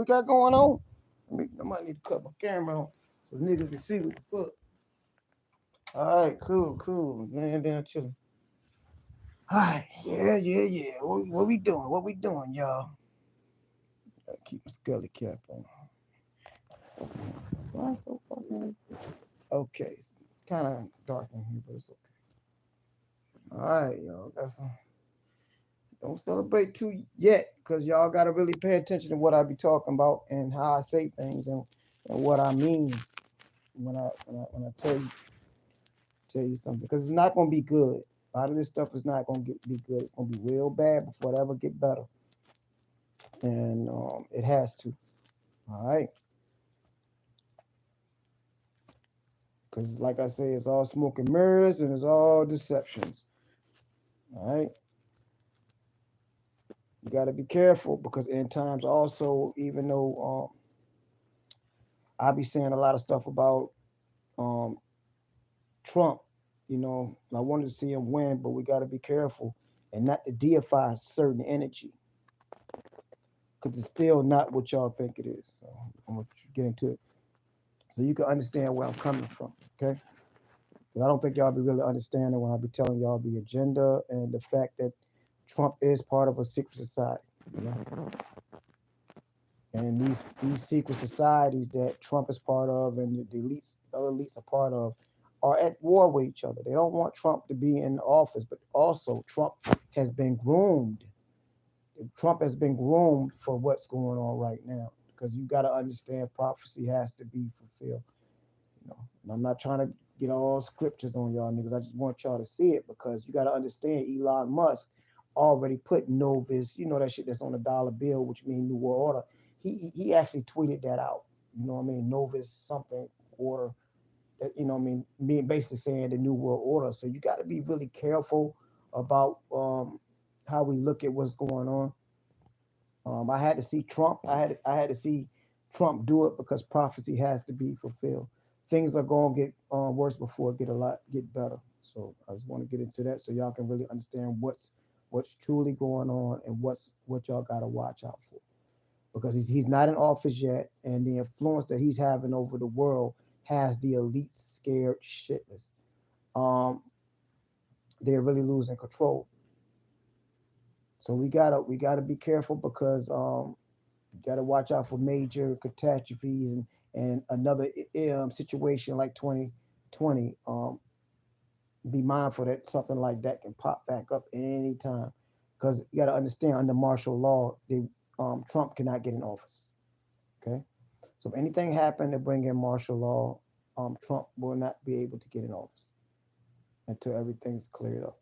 we got going on? I might need to cut my camera on so niggas can see what the fuck. All right, cool. Man, down chilling. All right, yeah. What we doing? What we doing, y'all? Gotta keep my scully cap on. Why so fucking? Okay, kind of dark in here, but it's okay. All right, y'all. Got some. Don't celebrate too yet, cause y'all gotta really pay attention to what I be talking about and how I say things and what I mean when I tell you something. Because it's not gonna be good. A lot of this stuff is not gonna be good. It's gonna be real bad before it ever get better, and it has to. All right, because like I say, it's all smoke and mirrors and it's all deceptions. All right, you got to be careful because in times also, even though I be saying a lot of stuff about um, Trump, I wanted to see him win, but we got to be careful and not to deify certain energy because it's still not what y'all think it is. So I'm gonna get into it so you can understand where I'm coming from. Okay, 'cause I don't think y'all be really understanding when I be telling y'all the agenda and the fact that Trump is part of a secret society. You know? And these secret societies that Trump is part of and the elites, other elites are part of, are at war with each other. They don't want Trump to be in office, but also has been groomed. Trump has been groomed for what's going on right now. Because you got to understand, prophecy has to be fulfilled. And I'm not trying to get all scriptures on y'all niggas. I just want y'all to see it because you got to understand, Elon Musk already put Novus, that shit that's on the dollar bill, which means New World Order. He actually tweeted that out. You know what I mean? Novus something order. That being basically saying the New World Order. So you got to be really careful about how we look at what's going on. I had to see Trump. I had to see Trump do it because prophecy has to be fulfilled. Things are going to get worse before it get better. So I just want to get into that so y'all can really understand what's truly going on and what y'all got to watch out for because he's not in office yet, and the influence that he's having over the world has the elite scared shitless. Um, they're really losing control. So we gotta be careful because you gotta watch out for major catastrophes and another situation like 2020. Be mindful that something like that can pop back up anytime because you gotta understand under martial law, Trump cannot get in office. Okay, so if anything happened to bring in martial law, Trump will not be able to get in office until everything's cleared up.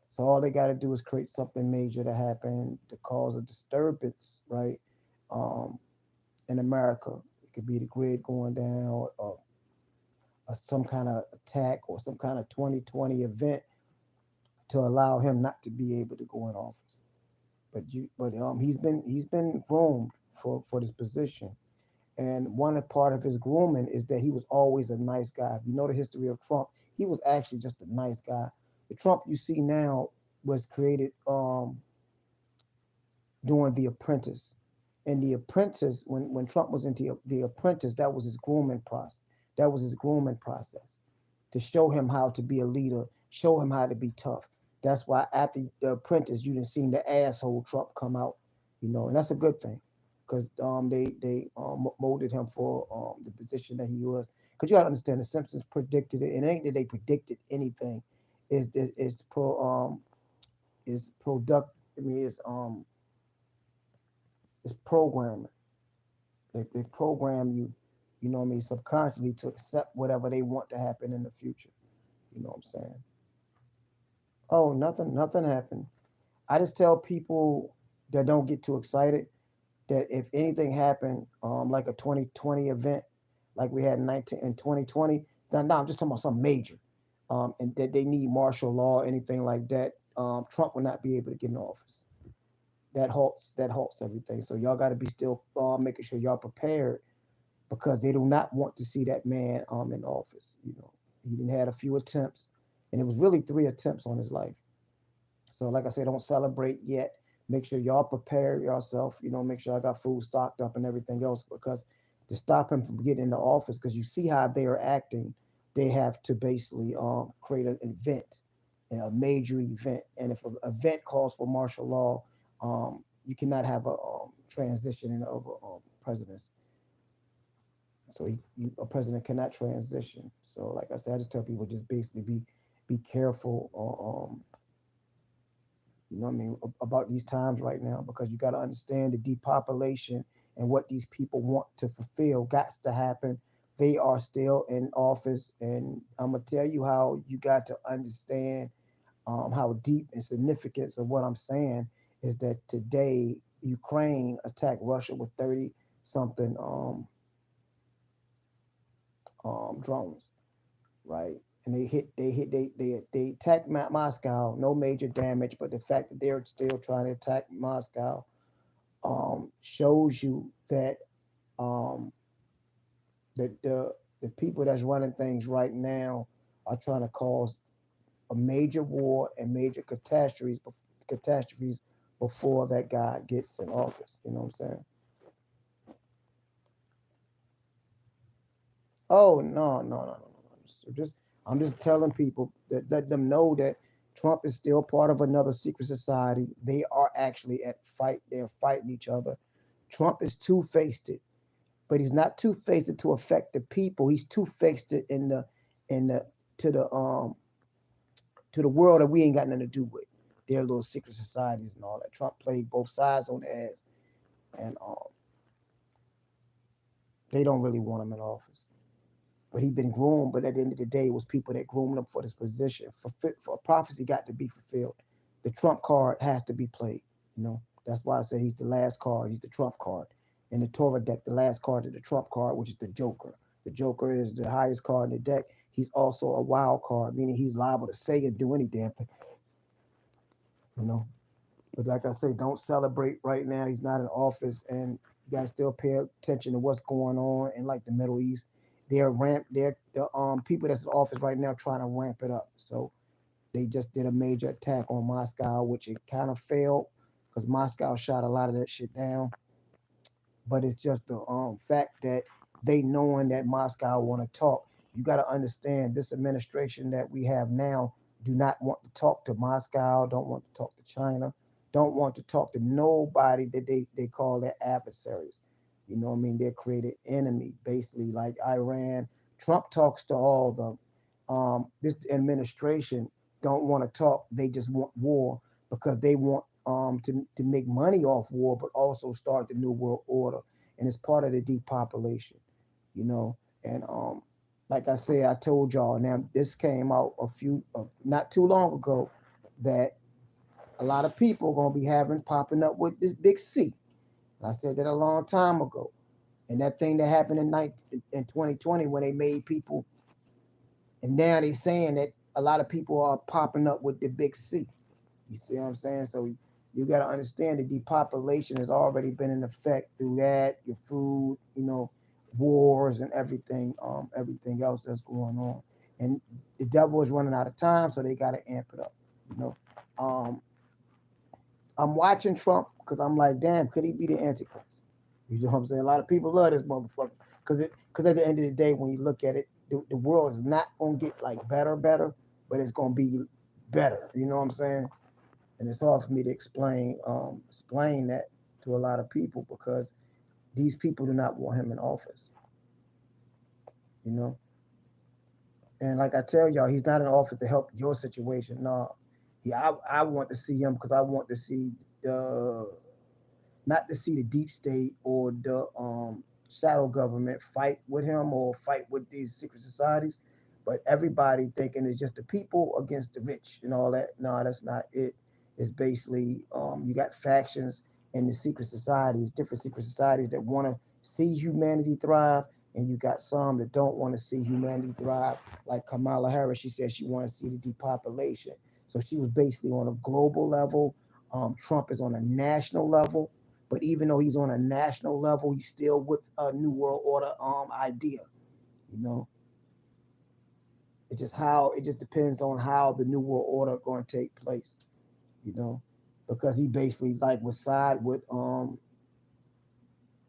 So all they got to do is create something major to happen to cause a disturbance, right? Um, in America, it could be the grid going down, or some kind of attack, or some kind of 2020 event to allow him not to be able to go in office. But he's been groomed for this position, and part of his grooming is that he was always a nice guy. If you know the history of Trump, he was actually just a nice guy. The Trump you see now was created during The Apprentice. And The Apprentice, when Trump was into The Apprentice, that was his grooming process. That was his grooming process to show him how to be a leader, show him how to be tough. That's why after The Apprentice, you didn't see the asshole Trump come out, and that's a good thing because they molded him for the position that he was. Because you got to understand, the Simpsons predicted it, and it ain't that they predicted anything. Is product. I mean, it's programming. They program you, subconsciously to accept whatever they want to happen in the future. You know what I'm saying? Oh, nothing happened. I just tell people that don't get too excited that if anything happened, like a 2020 event, like we had in 2020, no, I'm just talking about something major, and that they need martial law, anything like that. Trump will not be able to get in office. That halts everything. So y'all got to be still making sure y'all prepared because they do not want to see that man in office. He didn't had a few attempts, and it was really 3 attempts on his life. So like I said, don't celebrate yet Make sure y'all prepare yourself. Make sure I got food stocked up and everything else because to stop him from getting into office, because you see how they are acting, they have to basically create an event, a major event, and if an event calls for martial law, you cannot have a transition of presidents. So a president cannot transition. So like I said, I just tell people just basically be careful. About these times right now because you got to understand the depopulation and what these people want to fulfill got to happen. They are still in office, and I'm gonna tell you how you got to understand how deep and significance of what I'm saying is that today Ukraine attacked Russia with 30 something drones, right? And they attacked Moscow, no major damage, but the fact that they're still trying to attack Moscow shows you that um, the people that's running things right now are trying to cause a major war and major catastrophes before that guy gets in office. You know what I'm saying? Oh no. I'm just telling people that let them know that Trump is still part of another secret society. They are actually at fight. They're fighting each other. Trump is two-faced, but he's not two-faced to affect the people. He's two-faced in the to the um to the world that we ain't got nothing to do with. Their little secret societies and all that. Trump played both sides on the ass, and they don't really want him in office. But he been groomed. But at the end of the day, it was people that groomed him for this position. For prophecy got to be fulfilled. The Trump card has to be played. That's why I say he's the last card. He's the Trump card. In the Torah deck, the last card is the Trump card, which is the Joker. The Joker is the highest card in the deck. He's also a wild card, meaning he's liable to say and do any damn thing. You know. But like I say, don't celebrate right now. He's not in office, and you gotta still pay attention to what's going on in like the Middle East. They're the people that's in office right now trying to ramp it up. So they just did a major attack on Moscow, which it kind of failed because Moscow shot a lot of that shit down. But it's just the fact that they knowing that Moscow want to talk. You got to understand this administration that we have now do not want to talk to Moscow, don't want to talk to China, don't want to talk to nobody that they call their adversaries. You know what I mean? They created enemy, basically like Iran. Trump talks to all of them. This administration don't want to talk. They just want war because they want to make money off war, but also start the new world order, and it's part of the depopulation, you know. And like I said, I told y'all. Now this came out not too long ago that a lot of people are gonna be having popping up with this big C. I said that a long time ago, and that thing that happened in 2020 when they made people, and now they saying that a lot of people are popping up with the big C. You see what I'm saying? So you got to understand the depopulation has already been in effect through that, your food, wars and everything else that's going on. And the devil is running out of time, so they got to amp it up. You know, um, I'm watching Trump because I'm like, damn, could he be the Antichrist? You know what I'm saying? A lot of people love this motherfucker because at the end of the day, when you look at it, the world is not gonna get like better, but it's gonna be better. You know what I'm saying? And it's hard for me to explain that to a lot of people because these people do not want him in office. You know, and like I tell y'all, he's not in office to help your situation. No, I want to see him because I want to see the not to see the deep state or the shadow government fight with him or fight with these secret societies, but everybody thinking it's just the people against the rich and all that. No, that's not it. It's basically you got factions in the secret societies, different secret societies that want to see humanity thrive, and you got some that don't want to see humanity thrive. Like Kamala Harris, she said she wanted to see the depopulation. So she was basically on a global level. Trump is on a national level, but even though he's on a national level, he's still with a new world order idea. You know, it just depends on how the new world order going to take place. You know, because he basically like would side with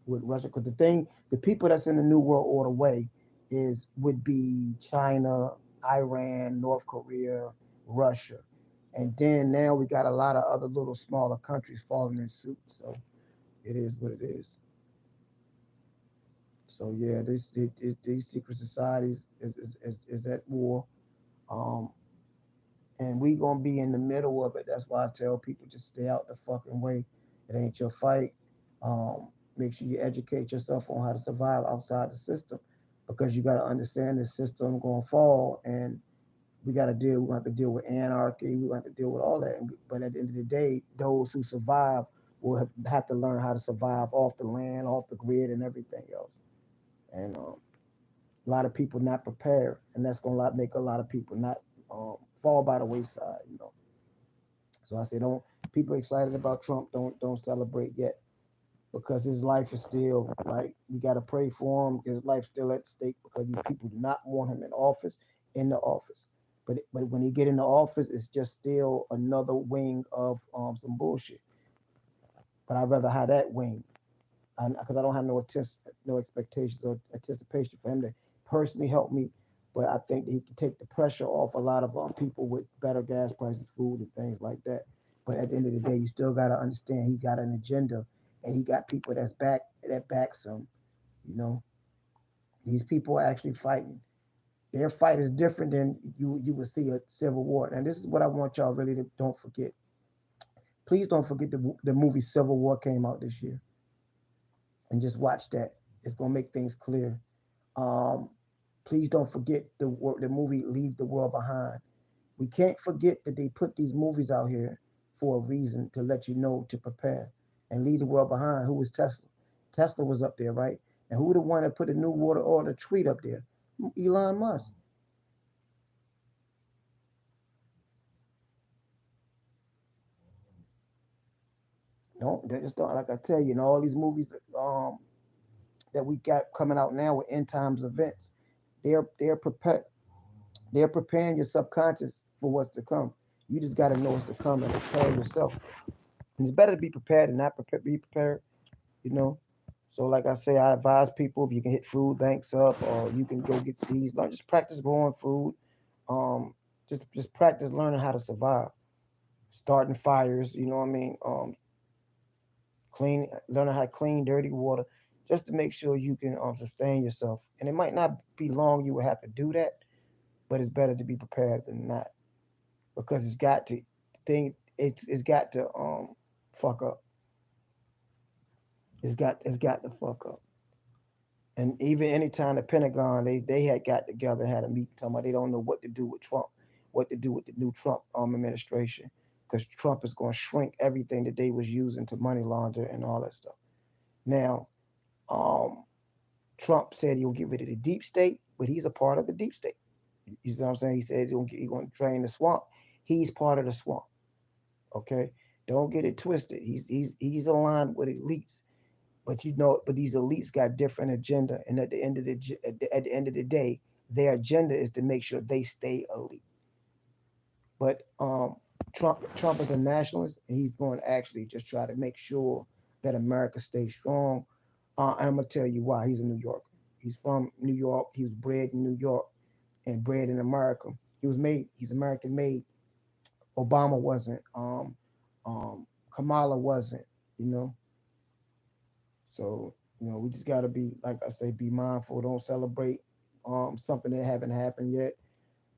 Russia. Because the people that's in the New World Order way would be China, Iran, North Korea, Russia, and then now we got a lot of other little smaller countries falling in suit. So it is what it is. So yeah, these secret societies is at war, um, and we gonna be in the middle of it. That's why I tell people just stay out the fucking way. It ain't your fight. Make sure you educate yourself on how to survive outside the system, because you got to understand the system gonna fall, and we're gonna have to deal with anarchy. We're gonna have to deal with all that. But at the end of the day, those who survive will have to learn how to survive off the land, off the grid, and everything else. And a lot of people not prepared, and that's gonna make a lot of people not fall by the wayside. So I say, don't people excited about Trump? Don't celebrate yet, because his life is still like we got to pray for him. His life still at stake because these people do not want him in the office. But when he get in the office, it's just still another wing of some bullshit. But I'd rather have that wing, because I don't have no expectations or anticipation for him to personally help me. But I think that he can take the pressure off a lot of people with better gas prices, food, and things like that. But at the end of the day, you still got to understand he got an agenda, and he got people that backs him. You know, these people are actually fighting. Their fight is different than you would see a civil war. And this is what I want y'all really to don't forget. Please don't forget the movie Civil War came out this year, and just watch that. It's gonna make things clear. Um, Please don't forget the movie Leave the World Behind. We can't forget that they put these movies out here for a reason, to let you know to prepare. And Leave the World Behind, who was Tesla? Tesla was up there, right? And who the one that put the New Water Order tweet up there? Elon Musk. Don't they just don't, like I tell you, all these movies that we got coming out now with end times events, they're prepared. They're preparing your subconscious for what's to come. You just got to know what's to come and prepare yourself. And it's better to be prepared than not be prepared, you know. So, like I say, I advise people, if you can hit food banks up, or you can go get seeds, learn, just practice growing food. Um, just practice learning how to survive, starting fires. You know what I mean? Learning how to clean dirty water, just to make sure you can sustain yourself. And it might not be long you will have to do that, but it's better to be prepared than not, because it's got to fuck up. It's got to fuck up. And even anytime the Pentagon, they had got together and had a meeting talking about they don't know what to do with Trump, what to do with the new Trump administration, because Trump is going to shrink everything that they was using to money launder and all that stuff. Now, um, Trump said he'll get rid of the deep state, but he's a part of the deep state. You see what I'm saying? He said he's going to drain the swamp. He's part of the swamp. Okay, don't get it twisted. He's aligned with elites, but but these elites got different agenda, and at the end of the day, their agenda is to make sure they stay elite. But Trump is a nationalist, and he's going to actually just try to make sure that America stays strong. And I'm gonna tell you why. He's a New Yorker. He's from New York. He was bred in New York and bred in America. He's American made. Obama wasn't. Kamala wasn't. You know. So we just gotta be, like I say, be mindful. Don't celebrate something that haven't happened yet,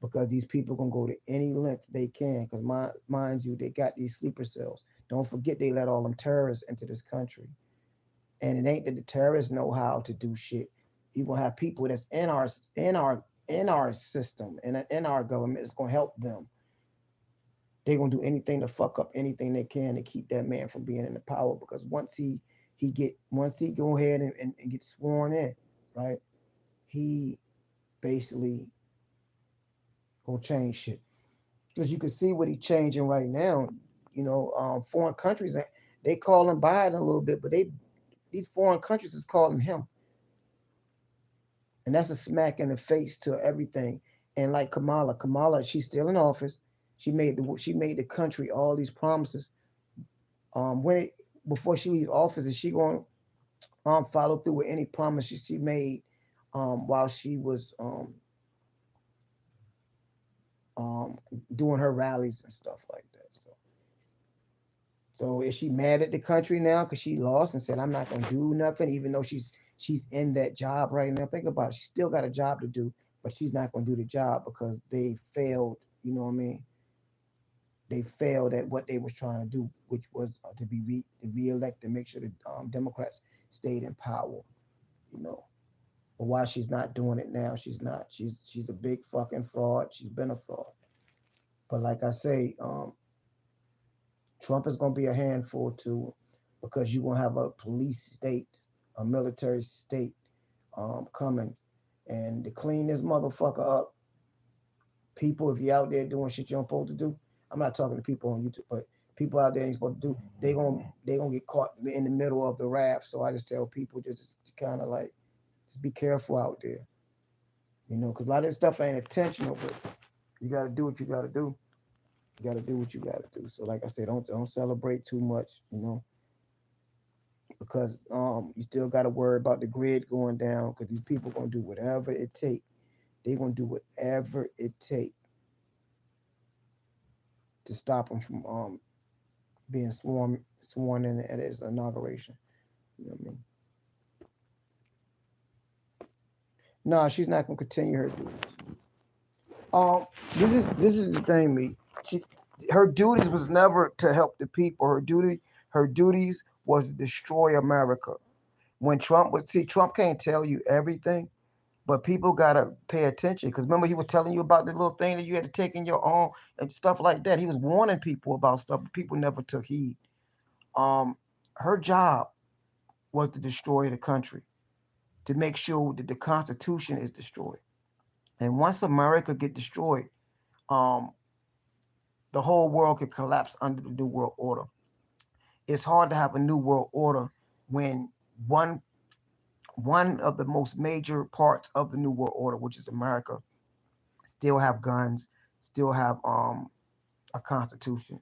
because these people gonna go to any length they can. Because mind you, they got these sleeper cells. Don't forget they let all them terrorists into this country, and it ain't that the terrorists know how to do shit. You gonna have people that's in our system and in our government that's gonna help them. They're gonna do anything to fuck up anything they can to keep that man from being in the power. Because once he go ahead and get sworn in, right? He basically gonna change shit. Because you can see what he's changing right now. Foreign countries, they call him Biden a little bit, but these foreign countries is calling him, and that's a smack in the face to everything. And like Kamala, she's still in office. She made the country all these promises, When before she leaves office, is she going to follow through with any promises she made while she was um, doing her rallies and stuff like that? So is she mad at the country now because she lost and said I'm not gonna do nothing, even though she's in that job right now? Think about it. She still got a job to do, but she's not gonna do the job because they failed. You know what I mean? They failed at what they was trying to do, which was to reelect and make sure the Democrats stayed in power. You know, but why she's not doing it now? She's not. She's a big fucking fraud. She's been a fraud. But like I say, Trump is going to be a handful too, because you're going to have a police state, a military state coming. And to clean this motherfucker up, people, if you're out there doing shit you're not supposed to do, I'm not talking to people on YouTube, but people out there ain't supposed to do, they gonna get caught in the middle of the raft. So I just tell people just kind of like, just be careful out there, because a lot of this stuff ain't intentional, but you got to do what you got to do. You got to do what you got to do. So like I said, don't celebrate too much, because you still got to worry about the grid going down, because these people gonna do whatever it take. They gonna do whatever it take to stop them from being sworn in at his inauguration. You know what I mean? No, she's not gonna continue her duties. This is the thing, me. She, her duties was never to help the people. Her duties was to destroy America. When Trump can't tell you everything, but people gotta pay attention, because remember he was telling you about the little thing that you had to take in your own and stuff like that. He was warning people about stuff, but people never took heed. Her job was to destroy the country, to make sure that the Constitution is destroyed. And once America get destroyed, um, the whole world could collapse under the New World Order. It's hard to have a New World Order when one one of the most major parts of the New World Order, which is America, still have guns, still have a constitution.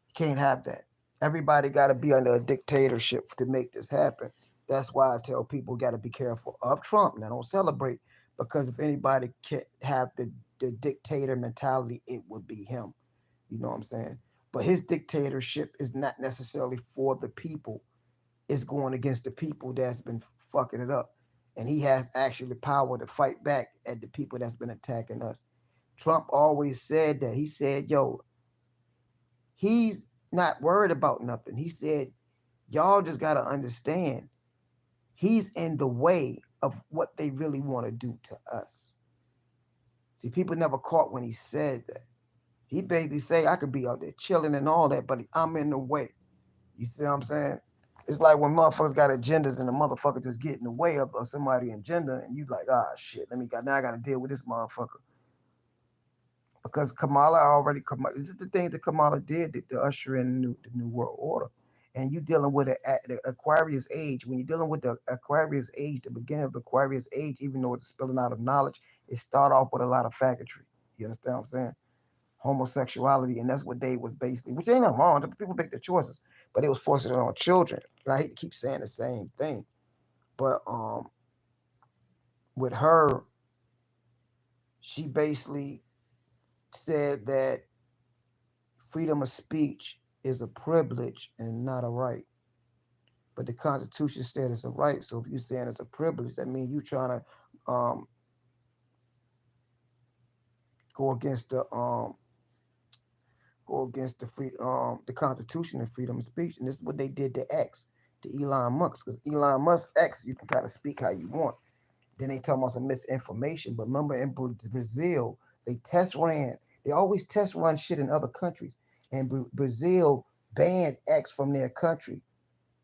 You can't have that. Everybody got to be under a dictatorship to make this happen. That's why I tell people got to be careful of Trump. Now, don't celebrate, because if anybody can have the dictator mentality, it would be him. You know what I'm saying? But his dictatorship is not necessarily for the people. It's going against the people that's been fucking it up. And he has actually power to fight back at the people that's been attacking us. Trump always said that. He said, yo, he's not worried about nothing. He said, y'all just got to understand, he's in the way of what they really want to do to us. See, people never caught when he said that. He basically say, I could be out there chilling and all that, but I'm in the way. You see what I'm saying? It's like when motherfuckers got agendas and the motherfucker just get in the way of somebody's agenda, and you like, ah, shit, now I got to deal with this motherfucker. Because Kamala already, this is the thing that Kamala did to usher in the new world order. And you dealing with the Aquarius age. When you're dealing with the Aquarius age, the beginning of the Aquarius age, even though it's spilling out of knowledge, it start off with a lot of faggotry. You understand what I'm saying? Homosexuality, and that's what they was basically, which ain't nothing wrong. People make their choices, but they was forcing it on children. And I hate to keep saying the same thing, but with her, she basically said that freedom of speech is a privilege and not a right. But the Constitution said it's a right. So if you're saying it's a privilege, that means you're trying to go against the Constitution and freedom of speech. And this is what they did to X, to Elon Musk. Because Elon Musk X, you can kind of speak how you want. Then they talk about some misinformation. But remember in Brazil, they test ran. They always test run shit in other countries. And Brazil banned X from their country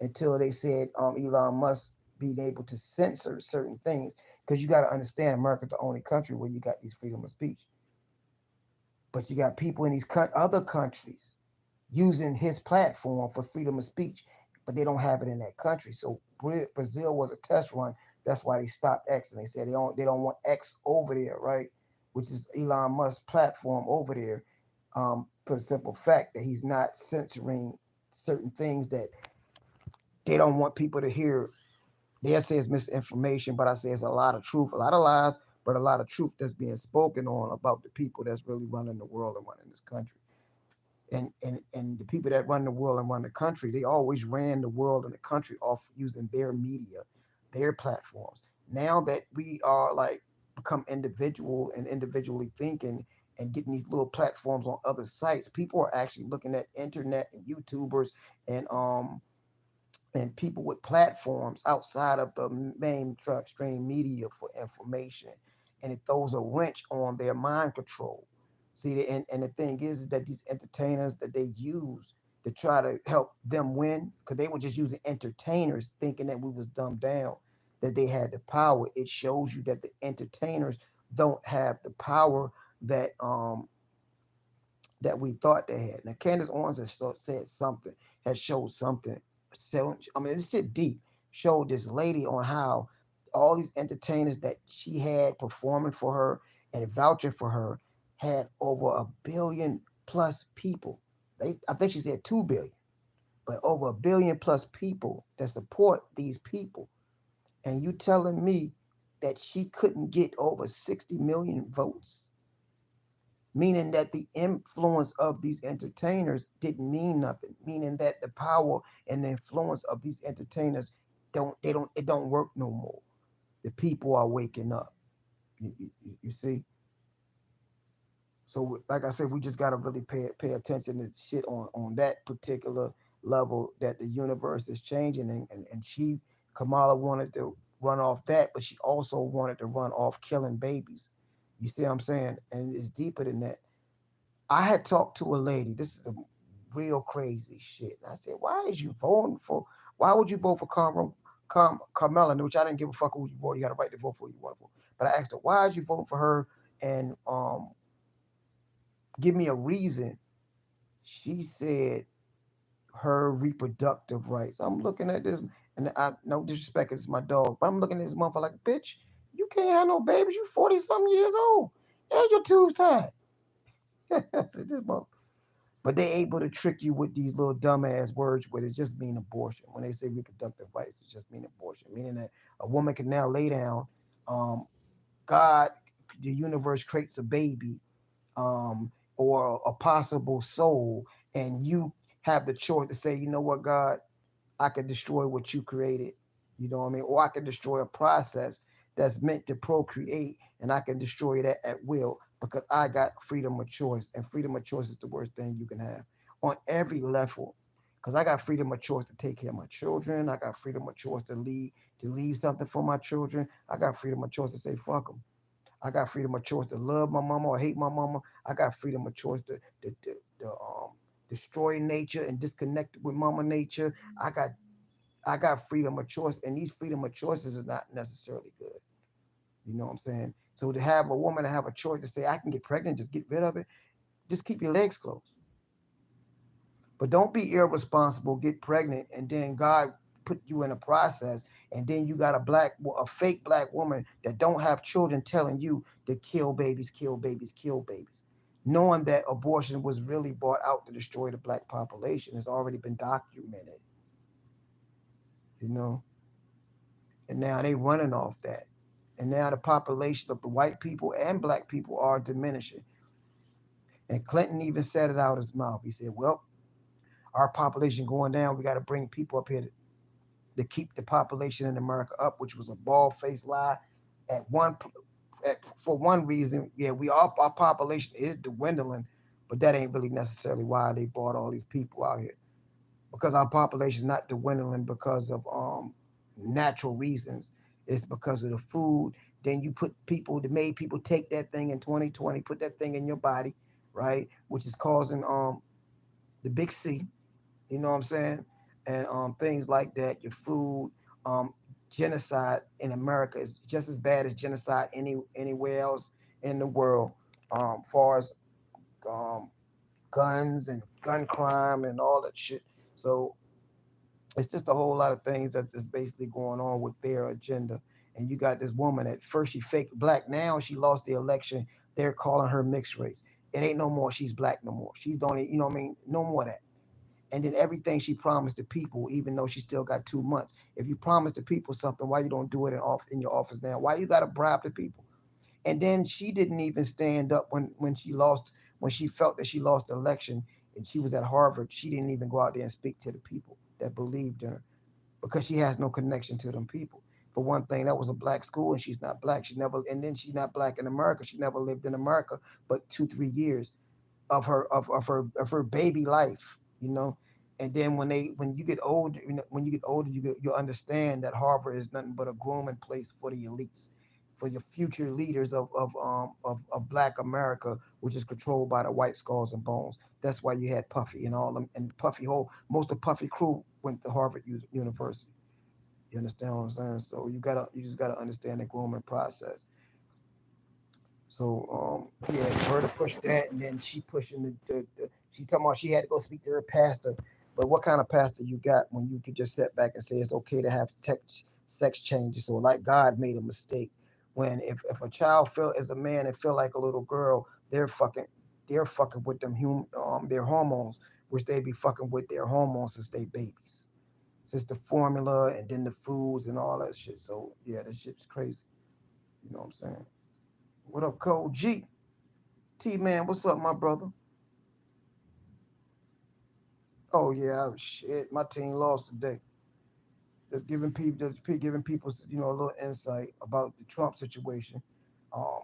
until they said Elon Musk being able to censor certain things. Because you got to understand, America's the only country where you got these freedom of speech. But you got people in these other countries using his platform for freedom of speech, but they don't have it in that country. So Brazil was a test run. That's why they stopped X, and they said they don't want X over there, right? Which is Elon Musk's platform over there. for the simple fact that he's not censoring certain things that they don't want people to hear. They'll say it's misinformation, but I say it's a lot of truth, a lot of lies, but a lot of truth that's being spoken on about the people that's really running the world and running this country. And the people that run the world and run the country, they always ran the world and the country off using their media, their platforms. Now that we are like become individual and individually thinking and getting these little platforms on other sites, people are actually looking at internet and YouTubers and people with platforms outside of the mainstream media for information, and it throws a wrench on their mind control. See, and the thing is that these entertainers that they use to try to help them win, because they were just using entertainers thinking that we was dumbed down, that they had the power. It shows you that the entertainers don't have the power that that we thought they had. Now, Candace Owens has said something, has showed something. So, I mean, this shit deep. Showed this lady on how all these entertainers that she had performing for her and vouching for her had over 1 billion plus people. I think she said 2 billion, but over 1 billion plus people that support these people. And you telling me that she couldn't get over 60 million votes? Meaning that the influence of these entertainers didn't mean nothing, meaning that the power and the influence of these entertainers it don't work no more. The people are waking up. You see. So like I said, we just gotta really pay attention to shit on that particular level, that the universe is changing, and she, Kamala, wanted to run off that, but she also wanted to run off killing babies. You see what I'm saying? And it's deeper than that. I had talked to a lady. This is a real crazy shit. And I said, "Why is you voting for? Why would you vote for Kamala?" Which I didn't give a fuck who you vote. You got a right to vote for who you want to vote. But I asked her, "Why is you voting for her?" And give me a reason. She said her reproductive rights. I'm looking at this, and I no disrespect, it's my dog, but I'm looking at this motherfucker like, bitch, you can't have no babies. You 40 something years old, and your tubes tied. I said, this motherfucker. But they able to trick you with these little dumbass words where it just mean abortion. When they say reproductive rights, it just mean abortion, meaning that a woman can now lay down. Um, God, the universe creates a baby, or a possible soul, and you have the choice to say, you know what, God, I could destroy what you created. You know what I mean? Or I can destroy a process that's meant to procreate, and I can destroy that at will because I got freedom of choice. And freedom of choice is the worst thing you can have on every level. Because I got freedom of choice to take care of my children. I got freedom of choice to leave something for my children. I got freedom of choice to say fuck them. I got freedom of choice to love my mama or hate my mama. I got freedom of choice to destroy nature and disconnect with mama nature. I got I got freedom of choice, and these freedom of choices are not necessarily good. You know what I'm saying? So to have a woman to have a choice to say, I can get pregnant, just get rid of it, just keep your legs closed. But don't be irresponsible, get pregnant, and then God put you in a process, and then you got a fake black woman that don't have children telling you to kill babies, kill babies, kill babies, knowing that abortion was really brought out to destroy the black population. It's already been documented, you know. And now they running off that. And now the population of the white people and black people are diminishing. And Clinton even said it out his mouth. He said, well, our population going down. We got to bring people up here to keep the population in America up, which was a bald-faced lie. At one, for one reason, yeah, our population is dwindling, but that ain't really necessarily why they brought all these people out here. Because our population is not dwindling because of natural reasons. It's because of the food. Then you put people that made people take that thing in 2020, put that thing in your body, right? Which is causing the big C. You know what I'm saying? And things like that. Your food, genocide in America is just as bad as genocide anywhere else in the world. Far as um, guns and gun crime and all that shit. So it's just a whole lot of things that's just basically going on with their agenda. And you got this woman at first she faked black. Now she lost the election. They're calling her mixed race. it ain't no more she's black no more. She's the only, you know what I mean? No more of that. And then everything she promised the people, even though she still got 2 months. If you promise the people something, why you don't do it in your office now? Why you gotta bribe the people? And then she didn't even stand up when she lost, when she felt that she lost the election and she was at Harvard. She didn't even go out there and speak to the people that believed in her because she has no connection to them people. For one thing, that was a black school and she's not black. She never, and then she's not black in America. She never lived in America but 2 3 years of her baby life, you know. And then when you get older, when you get older, you'll understand that Harvard is nothing but a grooming place for the elites, for the future leaders of Black America, which is controlled by the white skulls and bones. That's why you had Puffy and all them, and Puffy whole most of Puffy crew went to Harvard University. You understand what I'm saying? So you just gotta understand the grooming process. So yeah, for her to push that, and then she pushing she talking about she had to go speak to her pastor. But what kind of pastor you got when you could just sit back and say it's okay to have sex changes? So like God made a mistake when if a child feel as a man and feel like a little girl, they're fucking with their hormones, which they be fucking with their hormones since they babies, since the formula and then the foods and all that shit. So yeah, that shit's crazy. You know what I'm saying? What up, Code G? T man, what's up, my brother? Oh yeah, shit. My team lost today. Just giving people a little insight about the Trump situation. Um,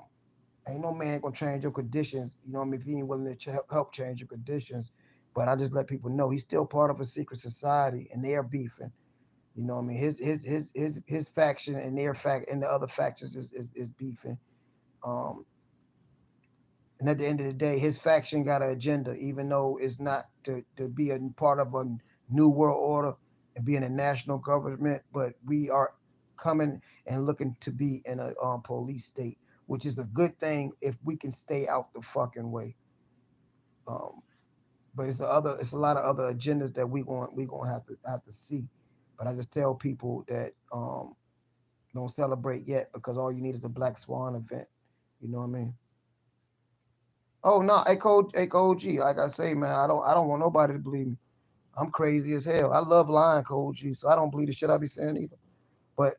ain't no man gonna change your conditions. You know what I mean? If he ain't willing to help change your conditions. But I just let people know he's still part of a secret society, and they are beefing. You know what I mean? His faction and their fact and the other factions is beefing. Um, And at the end of the day, his faction got an agenda, even though it's not to be a part of a new world order and be in a national government. But we are coming and looking to be in a police state, which is a good thing if we can stay out the fucking way. Um, but it's a lot of other agendas that we gonna have to see. But I just tell people that don't celebrate yet because all you need is a Black Swan event. You know what I mean? Oh no, Code G. Like I say, man, I don't want nobody to believe me. I'm crazy as hell. I love lying, Code G, so I don't believe the shit I be saying either. But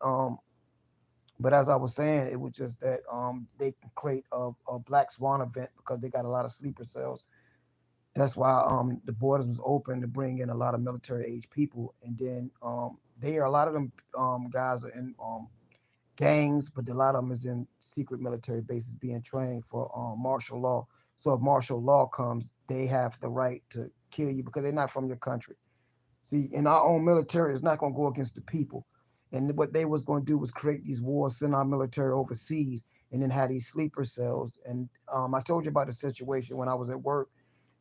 but as I was saying, it was just that they can create a Black Swan event because they got a lot of sleeper cells. That's why the borders was open to bring in a lot of military age people, and then they are a lot of them guys are in gangs, but a lot of them is in secret military bases being trained for martial law. So if martial law comes, they have the right to kill you because they're not from your country. See, in our own military, it's not going to go against the people. And what they was going to do was create these wars, send our military overseas, and then have these sleeper cells. And I told you about the situation when I was at work,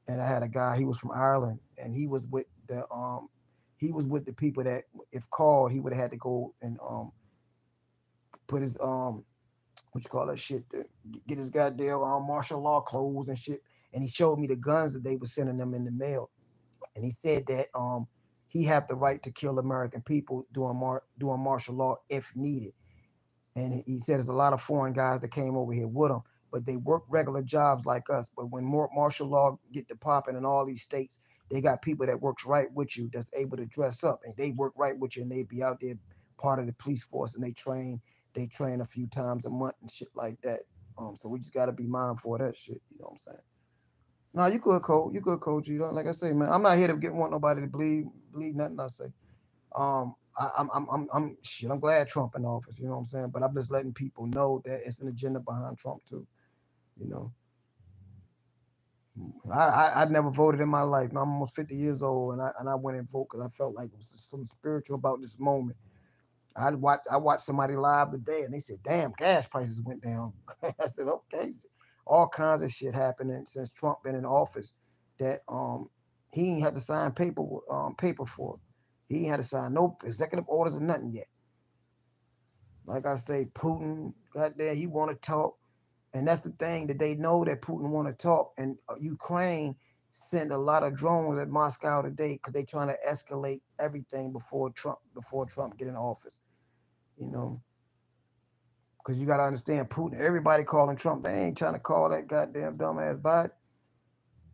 and I had a guy. He was from Ireland, and he was with the people that, if called, he would have had to go and put his what you call that shit, get his goddamn martial law clothes and shit. And he showed me the guns that they were sending them in the mail. And he said that he have the right to kill American people doing martial law if needed. And he said there's a lot of foreign guys that came over here with him, but they work regular jobs like us. But when more martial law get to popping in all these states, they got people that works right with you that's able to dress up, and they work right with you, and they be out there part of the police force, and they train a few times a month and shit like that. So we just gotta be mindful of that shit. You know what I'm saying? No, you good, Cole. You good, Coach. You know, like I say, man, I'm not here to get want nobody to believe nothing I say. I'm shit. I'm glad Trump in office. You know what I'm saying? But I'm just letting people know that it's an agenda behind Trump too. You know, I never voted in my life. I'm almost 50 years old, and I went and voted because I felt like it was something spiritual about this moment. I watched somebody live today, and they said, "Damn, gas prices went down." I said, "Okay." All kinds of shit happening since Trump been in office that he ain't had to sign paper for. He ain't had to sign no executive orders or nothing yet. Like I say, Putin, goddamn, he want to talk, and that's the thing that they know that Putin want to talk. And Ukraine sent a lot of drones at Moscow today because they trying to escalate everything before Trump get in office. You know, because you got to understand Putin. Everybody calling Trump. They ain't trying to call that goddamn dumbass Biden.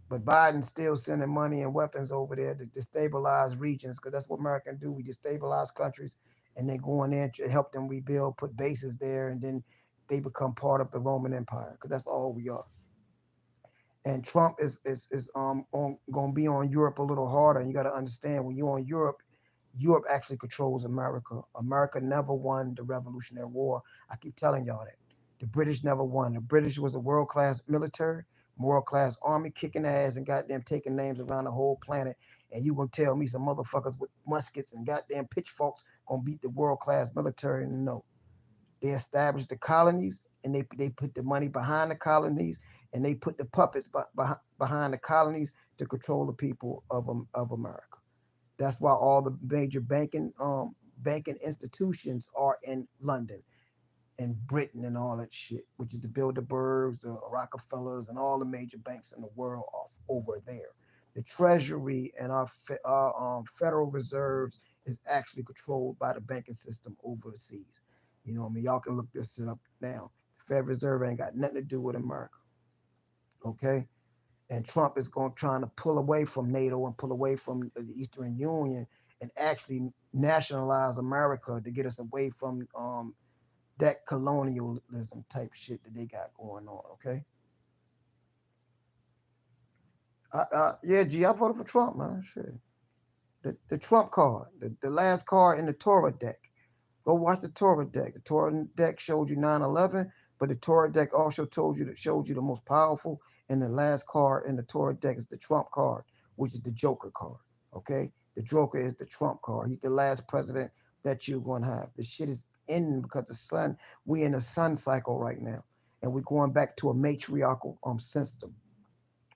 But Biden's still sending money and weapons over there to destabilize regions because that's what America do. We destabilize countries and they go in there to help them rebuild, put bases there, and then they become part of the Roman Empire because that's all we are. And Trump is going to be on Europe a little harder. And you got to understand when you're on Europe, Europe actually controls America. America never won the Revolutionary War. I keep telling y'all that. The British never won. The British was a world class military, world class army, kicking ass and goddamn taking names around the whole planet. And you gonna tell me some motherfuckers with muskets and goddamn pitchforks gonna beat the world class military? No. They established the colonies and they put the money behind the colonies and they put the puppets behind the colonies to control the people of America. That's why all the major banking institutions are in London and Britain and all that shit, which is the Bilderbergs, the Rockefellers, and all the major banks in the world off over there. The Treasury and our Federal Reserves is actually controlled by the banking system overseas. You know what I mean? Y'all can look this shit up now. The Federal Reserve ain't got nothing to do with America. Okay? And Trump is going trying to pull away from NATO and pull away from the Eastern Union and actually nationalize America to get us away from that colonialism type shit that they got going on. Okay, yeah, G, I voted for Trump, man. Shit, the Trump card, the last card in the Torah deck. Go watch the Torah deck. The Torah deck showed you 9/11, but the Torah deck also showed you the most powerful and the last card in the Torah deck is the Trump card, which is the Joker card. Okay, the Joker is the Trump card. He's the last president that you're going to have. The shit is ending because the sun. We in a sun cycle right now, and we're going back to a matriarchal system.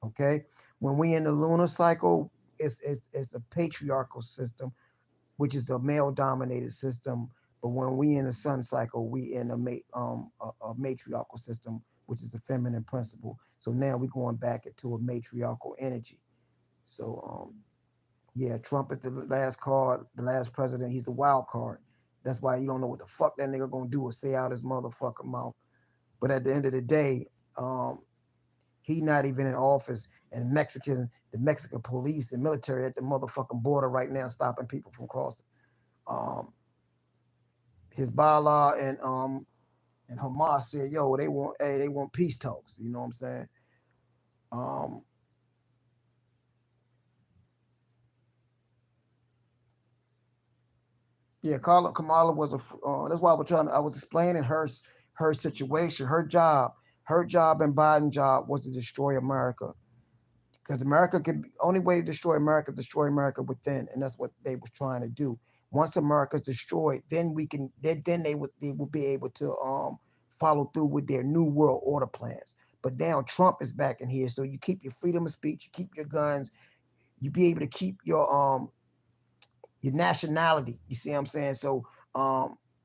Okay, when we in the lunar cycle, it's a patriarchal system which is a male dominated system. But when we in the sun cycle, we in a matriarchal system, which is a feminine principle. So now we're going back into a matriarchal energy. So yeah, Trump is the last card, the last president. He's the wild card. That's why you don't know what the fuck that nigga gonna do or say out his motherfucking mouth. But at the end of the day, he not even in office, and the Mexican police and military at the motherfucking border right now stopping people from crossing. Um, Hezbollah and Hamas said, "Yo, they want peace talks." You know what I'm saying? Um, yeah, Kamala was a. That's why I was explaining her situation, her job, and Biden's job was to destroy America. Because America can only way to destroy America within, and that's what they was trying to do. Once America's destroyed, then they will be able to follow through with their new world order plans. But now Trump is back in here, so you keep your freedom of speech, you keep your guns, you be able to keep your nationality. You see what I'm saying? So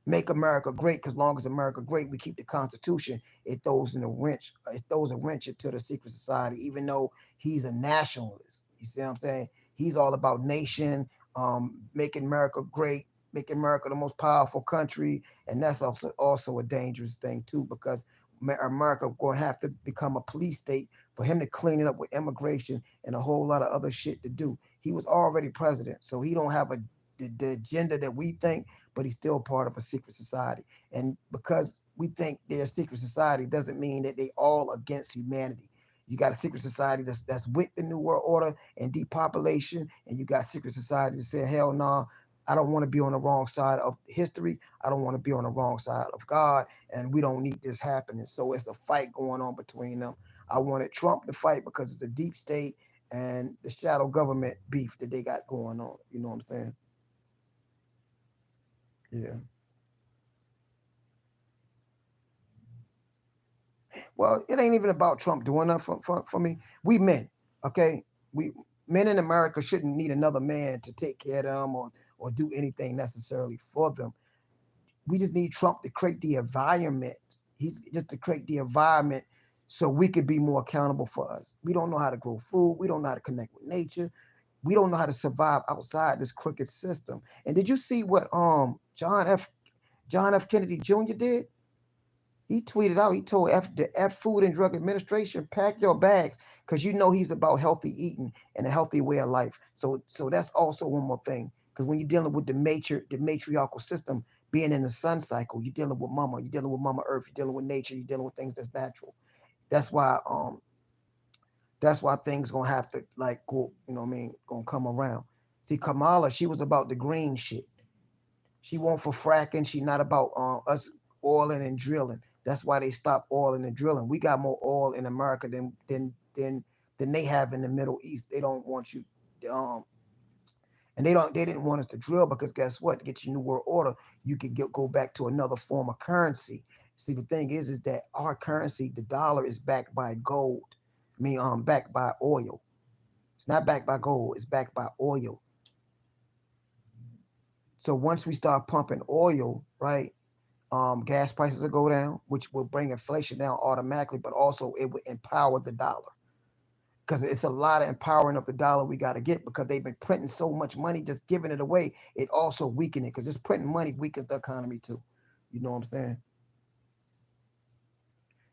make America great, because long as America great, we keep the Constitution. It throws in a wrench. It throws a wrench into the secret society, even though he's a nationalist. You see what I'm saying? He's all about nation, making America great, making America the most powerful country, and that's also a dangerous thing too, because America going to have to become a police state for him to clean it up with immigration and a whole lot of other shit to do. He was already president, so he don't have the agenda that we think, but he's still part of a secret society. And because we think they're a secret society doesn't mean that they all against humanity. You got a secret society that's with the New World Order and depopulation, and you got secret society that say, hell no, nah, I don't want to be on the wrong side of history. I don't want to be on the wrong side of God, and we don't need this happening. So it's a fight going on between them. I wanted Trump to fight because it's a deep state and the shadow government beef that they got going on. You know what I'm saying? Yeah. Well, it ain't even about Trump doing that for me. We men, okay? We men in America shouldn't need another man to take care of them or do anything necessarily for them. We just need Trump to create the environment. He's just to create the environment so we could be more accountable for us. We don't know how to grow food. We don't know how to connect with nature. We don't know how to survive outside this crooked system. And did you see what John F. Kennedy Jr. did? He tweeted out, he told the Food and Drug Administration, pack your bags, because you know he's about healthy eating and a healthy way of life. So that's also one more thing. Because when you're dealing with the matriarchal system, being in the sun cycle, you're dealing with mama, you're dealing with mama earth, you're dealing with nature, you're dealing with things that's natural. That's why that's why things gonna have to like go, you know what I mean, gonna come around. See, Kamala, she was about the green shit. She won't for fracking. She not about us oiling and drilling. That's why they stopped oiling and drilling. We got more oil in America than they have in the Middle East. They don't want you, um, and they didn't want us to drill because guess what? To get you new world order, you could go back to another form of currency. See, the thing is that our currency, the dollar, is backed by gold. I mean, backed by oil. It's not backed by gold. It's backed by oil. So once we start pumping oil, right, gas prices will go down, which will bring inflation down automatically, but also it will empower the dollar because it's a lot of empowering of the dollar we got to get because they've been printing so much money, just giving it away. It also weakening because just printing money weakens the economy too. You know what I'm saying?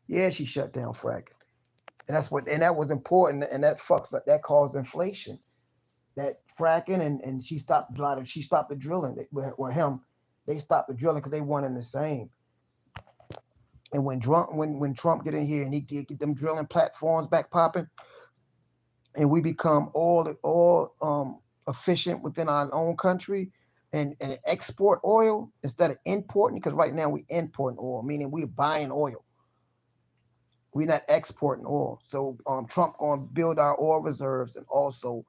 Yeah, she shut down fracking, and that was important, and that caused inflation. That fracking and she stopped the drilling. With him, they stopped the drilling because they wanted the same. And when Trump get in here and he get them drilling platforms back popping, and we become all efficient within our own country, and export oil instead of importing, because right now we importing oil, meaning we're buying oil. We're not exporting oil. So Trump going to build our oil reserves, and also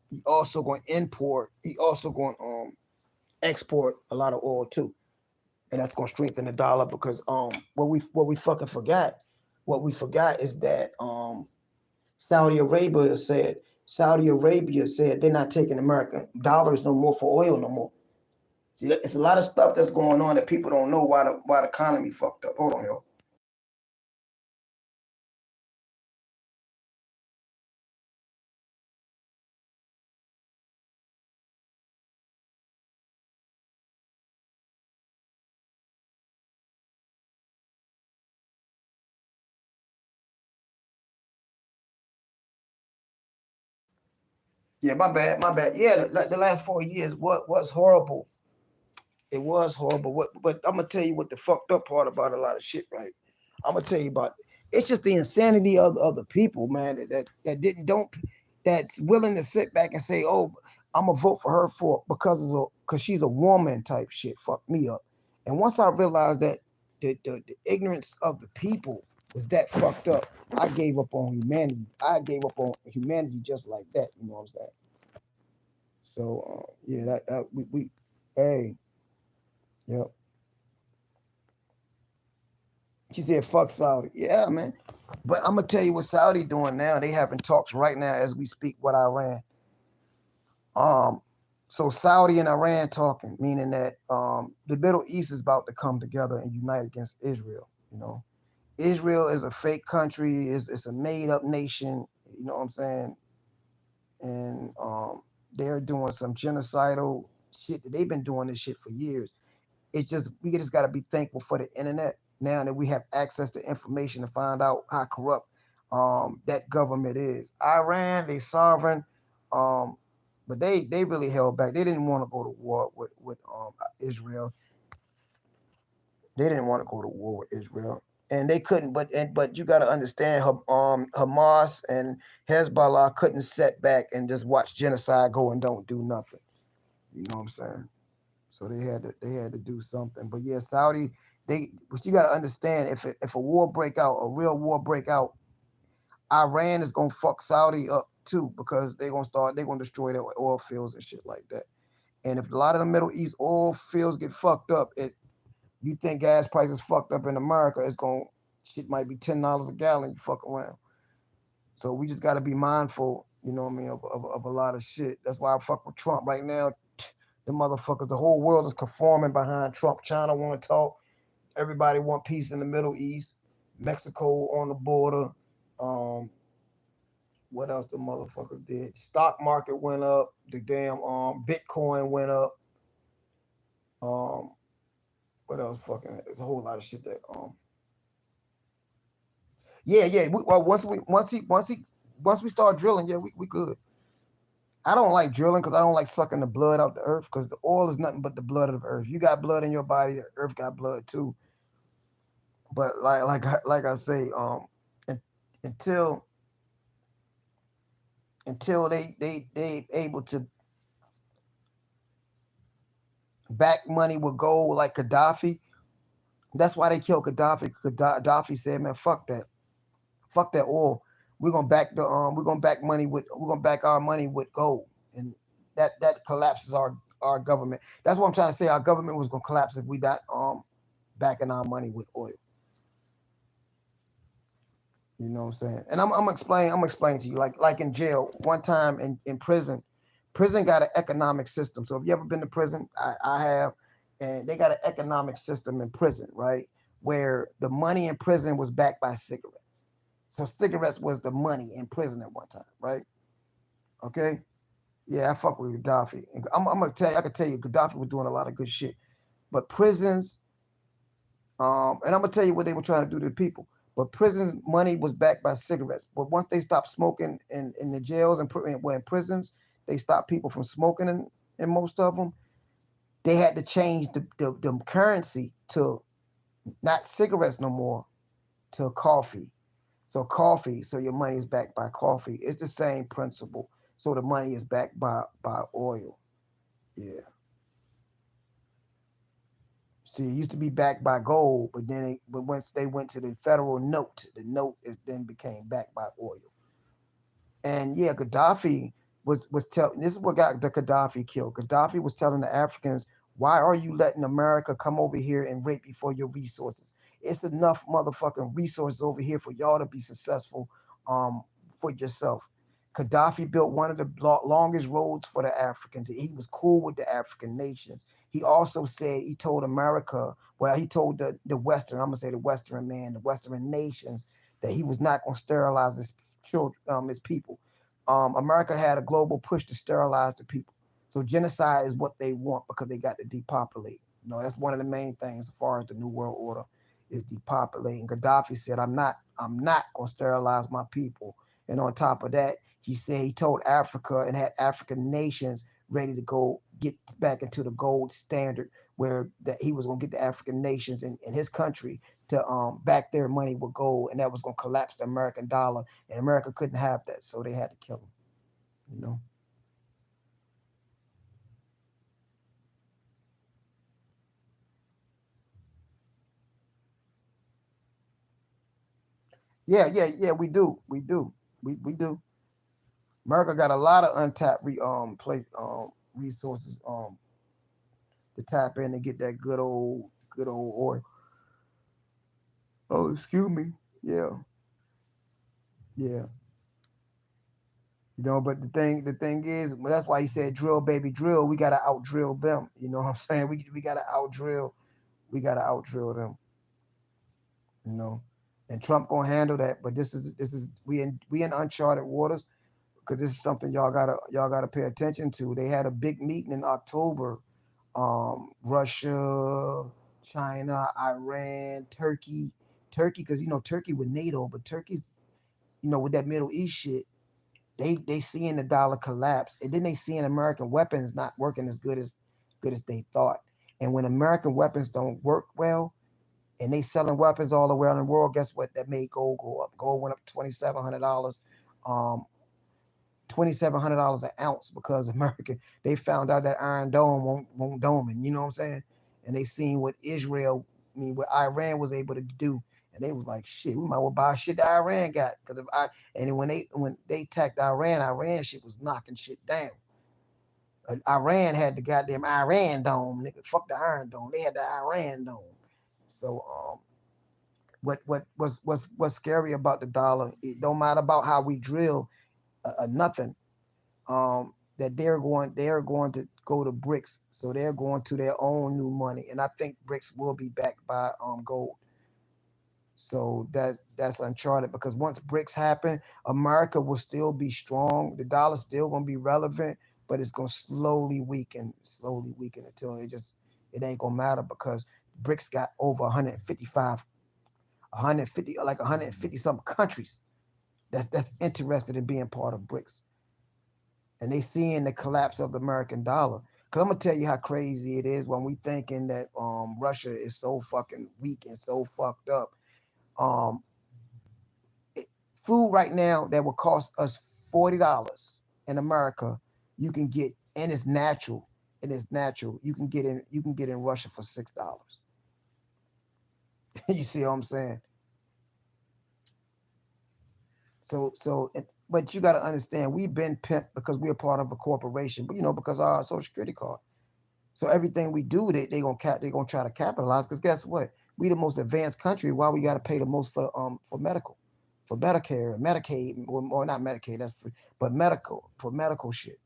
he also going to import. He also going to export a lot of oil too, and that's going to strengthen the dollar because what we forgot is that Saudi Arabia said Saudi Arabia said they're not taking American dollars no more for oil no more. See, it's a lot of stuff that's going on that people don't know why the economy fucked up. Hold on, yo. Yeah, my bad, my bad. Yeah, the last 4 years, what was horrible. It was horrible. But I'm gonna tell you what the fucked up part about a lot of shit, right? I'm gonna tell you about. It's just the insanity of the people, man. That didn't don't that's willing to sit back and say, "Oh, I'm gonna vote for her for because she's a woman," type shit. Fuck me up. And once I realized that the ignorance of the people was that fucked up, I gave up on humanity. I gave up on humanity just like that. You know what I'm saying? So yeah, that we hey, yep. She said, "Fuck Saudi." Yeah, man. But I'm gonna tell you what Saudi doing now. They having talks right now as we speak with Iran. Um, so Saudi and Iran talking, meaning that the Middle East is about to come together and unite against Israel. You know, Israel is a fake country. It's a made up nation. You know what I'm saying? And they're doing some genocidal shit. They've been doing this shit for years. It's just we just got to be thankful for the internet now that we have access to information to find out how corrupt that government is. Iran, they sovereign, um, but they really held back. They didn't want to go to war with Israel. They didn't want to go to war with Israel, and they couldn't. But you got to understand, Hamas and Hezbollah couldn't sit back and just watch genocide go and don't do nothing. You know what I'm saying? So they had to do something. But yeah, Saudi, but you got to understand, if a war break out, a real war break out, Iran is gonna fuck Saudi up too because they're gonna destroy their oil fields and shit like that. And if a lot of the Middle East oil fields get fucked up, you think gas prices fucked up in America, it's gonna shit might be $10 a gallon. You fuck around. So we just got to be mindful, you know what I mean, of a lot of shit. That's why I fuck with Trump right now. The motherfuckers, the whole world is conforming behind Trump. China want to talk. Everybody want peace in the Middle East. Mexico on the border. Um, what else the motherfuckers did? Stock market went up. The damn Bitcoin went up. Um, what else? Fucking, there's a whole lot of shit that yeah, yeah. Well, once we start drilling, yeah, we good. I don't like drilling because I don't like sucking the blood out the earth because the oil is nothing but the blood of the earth. You got blood in your body, the earth got blood too. But like I say, until until they able to back money with gold like Gaddafi. That's why they killed Gaddafi. Gaddafi said, "Man, fuck that oil. We're gonna back money with we're gonna back our money with gold," and that collapses our government. That's what I'm trying to say. Our government was gonna collapse if we not backing our money with oil. You know what I'm saying? And I'm explaining to you like in jail one time in prison. Prison got an economic system. So if you ever been to prison, I have, and they got an economic system in prison, right? Where the money in prison was backed by cigarettes. So cigarettes was the money in prison at one time, right? Okay. Yeah, I fuck with Gaddafi. I'm gonna tell you, I can tell you, Gaddafi was doing a lot of good shit. But prisons, and I'm gonna tell you what they were trying to do to the people. But prisons money was backed by cigarettes. But once they stopped smoking in the jails and well, in prisons, they stopped people from smoking in most of them. They had to change the currency to not cigarettes no more, to coffee. So coffee, so your money is backed by coffee. It's the same principle. So the money is backed by oil. Yeah. See, it used to be backed by gold, but once they went to the federal note, the note is then became backed by oil. And yeah, Gaddafi was telling. This is what got the Gaddafi killed. Gaddafi was telling the Africans, "Why are you letting America come over here and rape you for your resources? It's enough motherfucking resources over here for y'all to be successful, um, for yourself." Gaddafi built one of the longest roads for the Africans. He was cool with the African nations. He also said he told America, well, he told the Western, I'm gonna say the Western man, the Western nations, that he was not gonna sterilize his children, his people. America had a global push to sterilize the people. So genocide is what they want because they got to depopulate. You know, that's one of the main things as far as the New World Order is depopulating. Gaddafi said, I'm not gonna sterilize my people. And on top of that, he said he told Africa and had African nations ready to go get back into the gold standard, where that he was gonna get the African nations in his country to back their money with gold, and that was gonna collapse the American dollar, and America couldn't have that, so they had to kill him. You know. Yeah, yeah, yeah. We do. America got a lot of untapped resources to tap in and get that good old oil. Oh, excuse me. Yeah, yeah. You know, but the thing is, well, that's why he said drill, baby, drill. We gotta out drill them. You know what I'm saying? We gotta out drill. We gotta out drill them. You know, and Trump gonna handle that. But this is we in uncharted waters because this is something y'all gotta pay attention to. They had a big meeting in October. Russia, China, Iran, Turkey, because Turkey with NATO, but Turkey's with that Middle East shit. They seeing the dollar collapse, and then they seeing American weapons not working as good as they thought. And when American weapons don't work well, and they selling weapons all around the world, guess what? That made gold go up. Gold went up $2,700, um, $2,700 an ounce because American they found out that Iron Dome won't dome, and you know what I'm saying. And they seen what what Iran was able to do, and they was like, shit, we might well buy shit that Iran got because if I and when they attacked Iran, Iran shit was knocking shit down. Iran had the goddamn Iran Dome, nigga. Fuck the Iron Dome. They had the Iran Dome. So what's scary about the dollar? It don't matter about how we drill, nothing. That they're going to go to BRICS, so they're going to their own new money, and I think BRICS will be backed by gold. So that's uncharted because once BRICS happen, America will still be strong. The dollar's still gonna be relevant, but it's gonna slowly weaken until it ain't gonna matter because BRICS got over 155, 150, like 150 some countries that's interested in being part of BRICS, and they seeing the collapse of the American dollar. Cause I'm gonna tell you how crazy it is when we thinking that Russia is so fucking weak and so fucked up. Um, Food right now that would cost us $40 in America, you can get, and it's natural. And it's natural. You can get in Russia for $6. You see what I'm saying? But you got to understand, we've been pimped because we're part of a corporation, but because of our social security card. So everything we do, they gonna try to capitalize. Because guess what? We the most advanced country. Why we got to pay the most for medical, for Medicare, Medicaid, or not Medicaid. That's free, but medical shit.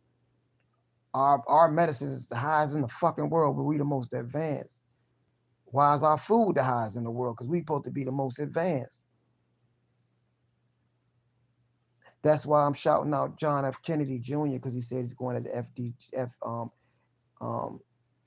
Our medicine is the highest in the fucking world, but we the most advanced. Why is our food the highest in the world? Because we supposed to be the most advanced. That's why I'm shouting out John F. Kennedy Jr. because he said he's going to the um,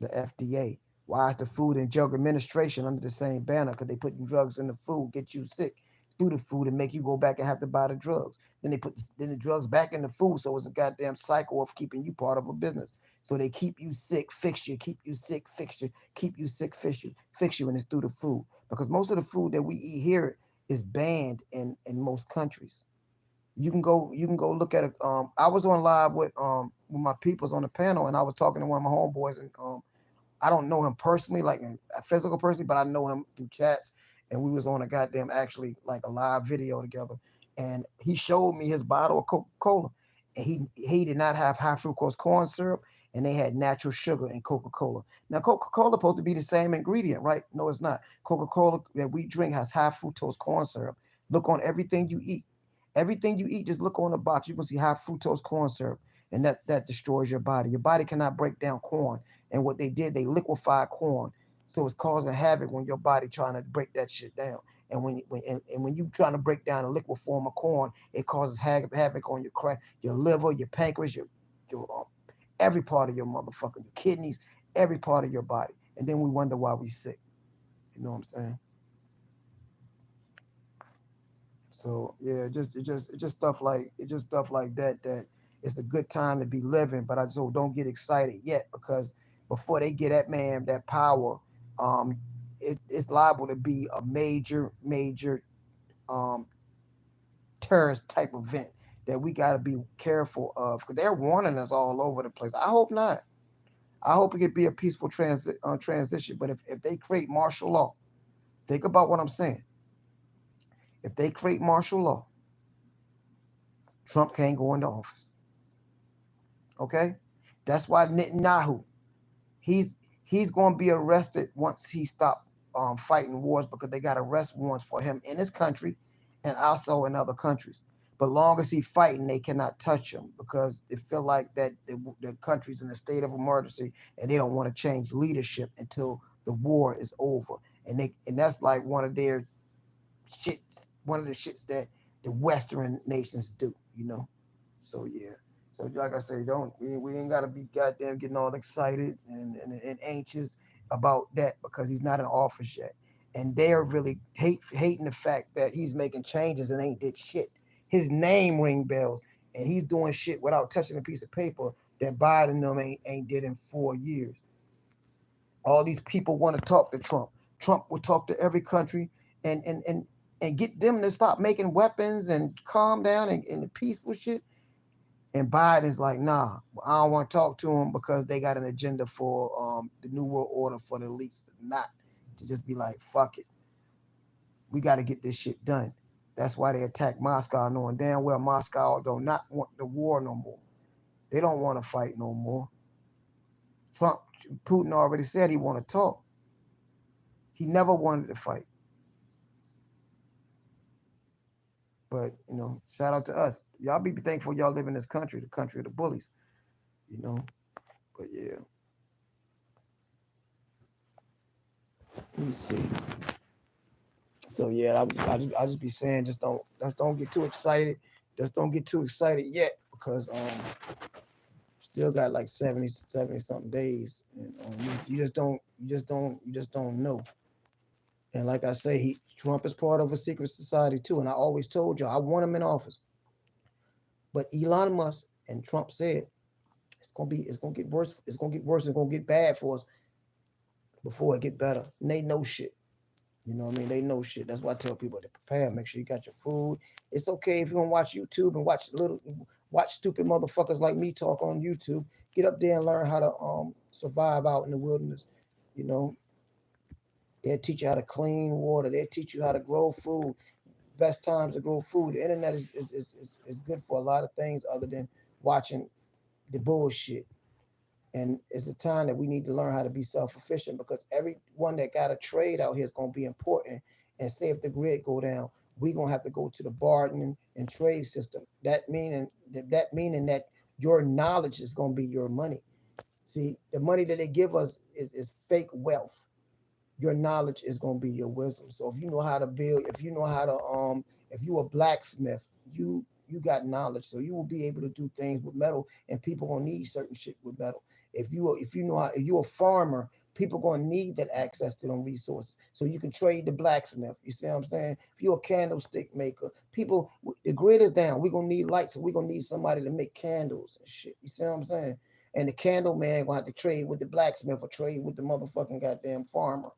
FDA. Why is the Food and Drug Administration under the same banner? Because they putting drugs in the food, get you sick through the food and make you go back and have to buy the drugs. Then they put the drugs back in the food, so it's a goddamn cycle of keeping you part of a business. So they keep you sick, fix you, keep you sick, fix you, keep you sick, fix you, and it's through the food. Because most of the food that we eat here is banned in most countries. You can go look at it. I was on live with my peoples on the panel, and I was talking to one of my homeboys, and I don't know him personally, like a physical person, but I know him through chats. And we was on a goddamn actually like a live video together. And he showed me his bottle of Coca-Cola. And he did not have high fructose corn syrup, and they had natural sugar in Coca-Cola. Now Coca-Cola supposed to be the same ingredient, right? No, it's not. Coca-Cola that we drink has high fructose corn syrup. Look on everything you eat. Everything you eat, just look on the box. You can see high fructose corn syrup, and that destroys your body. Your body cannot break down corn. And what they did, they liquefied corn, so it's causing havoc when your body trying to break that shit down. And when you trying to break down a liquid form of corn, it causes havoc on your liver, your pancreas, your every part of your motherfucker, your kidneys, every part of your body. And then we wonder why we sick. You know what I'm saying? So yeah, it's just stuff like that. That it's a good time to be living, but I just don't get excited yet because before they get that man that power, um, it's liable to be a major um terrorist type event that we got to be careful of because they're warning us all over the place. I hope not. I hope it could be a peaceful transition. But if they create martial law, think about what I'm saying. If they create martial law, Trump can't go into office. Okay, that's why Netanyahu he's he's going to be arrested once he stop fighting wars because they got arrest warrants for him in his country and also in other countries. But long as he fighting, they cannot touch him because they feel like that the country's in a state of emergency and they don't want to change leadership until the war is over. And that's like one of the shits that the Western nations do, you know. So yeah. So like I say, don't we ain't gotta be goddamn getting all excited and anxious about that because he's not in office yet. And they're really hating the fact that he's making changes and ain't did shit. His name ring bells and he's doing shit without touching a piece of paper that Biden and them ain't did in 4 years. All these people want to talk to Trump. Trump will talk to every country and get them to stop making weapons and calm down and the peaceful shit. And Biden's like, nah, I don't want to talk to them because they got an agenda for the New World Order for the elites, not to just be like, fuck it. We got to get this shit done. That's why they attack Moscow, knowing damn well Moscow do not want the war no more. They don't want to fight no more. Trump, Putin already said he want to talk. He never wanted to fight. But, shout out to us. Y'all be thankful y'all live in this country, the country of the bullies, you know. But yeah, let me see. So yeah, I just be saying, just don't get too excited. Just don't get too excited yet because still got like 70 something days, and you just don't. You just don't know. And like I say, Trump is part of a secret society too. And I always told you I want him in office. But Elon Musk and Trump said it's gonna get worse. It's gonna get worse. It's gonna get bad for us before it get better. And they know shit. You know what I mean? They know shit. That's why I tell people to prepare. Make sure you got your food. It's okay if you're gonna watch YouTube and watch stupid motherfuckers like me talk on YouTube. Get up there and learn how to survive out in the wilderness. You know, they'll teach you how to clean water. They'll teach you how to grow food. Best times to grow food. The internet is good for a lot of things other than watching the bullshit. And it's a time that we need to learn how to be self-sufficient because everyone that got a trade out here is going to be important. And say if the grid go down, we're going to have to go to the bargaining and trade system. That meaning that your knowledge is going to be your money. See, the money that they give us is fake wealth. Your knowledge is going to be your wisdom. So if you know how to build, if you know how to if you a blacksmith, you got knowledge, so you will be able to do things with metal, and people gonna need certain shit with metal. If you know how, if you a farmer, people gonna need that access to them resources, so you can trade the blacksmith. You see what I'm saying? If you're a candlestick maker, people, the grid is down. We're gonna need lights, so we're gonna need somebody to make candles and shit. You see what I'm saying? And the candle man gonna have to trade with the blacksmith or trade with the motherfucking goddamn farmer,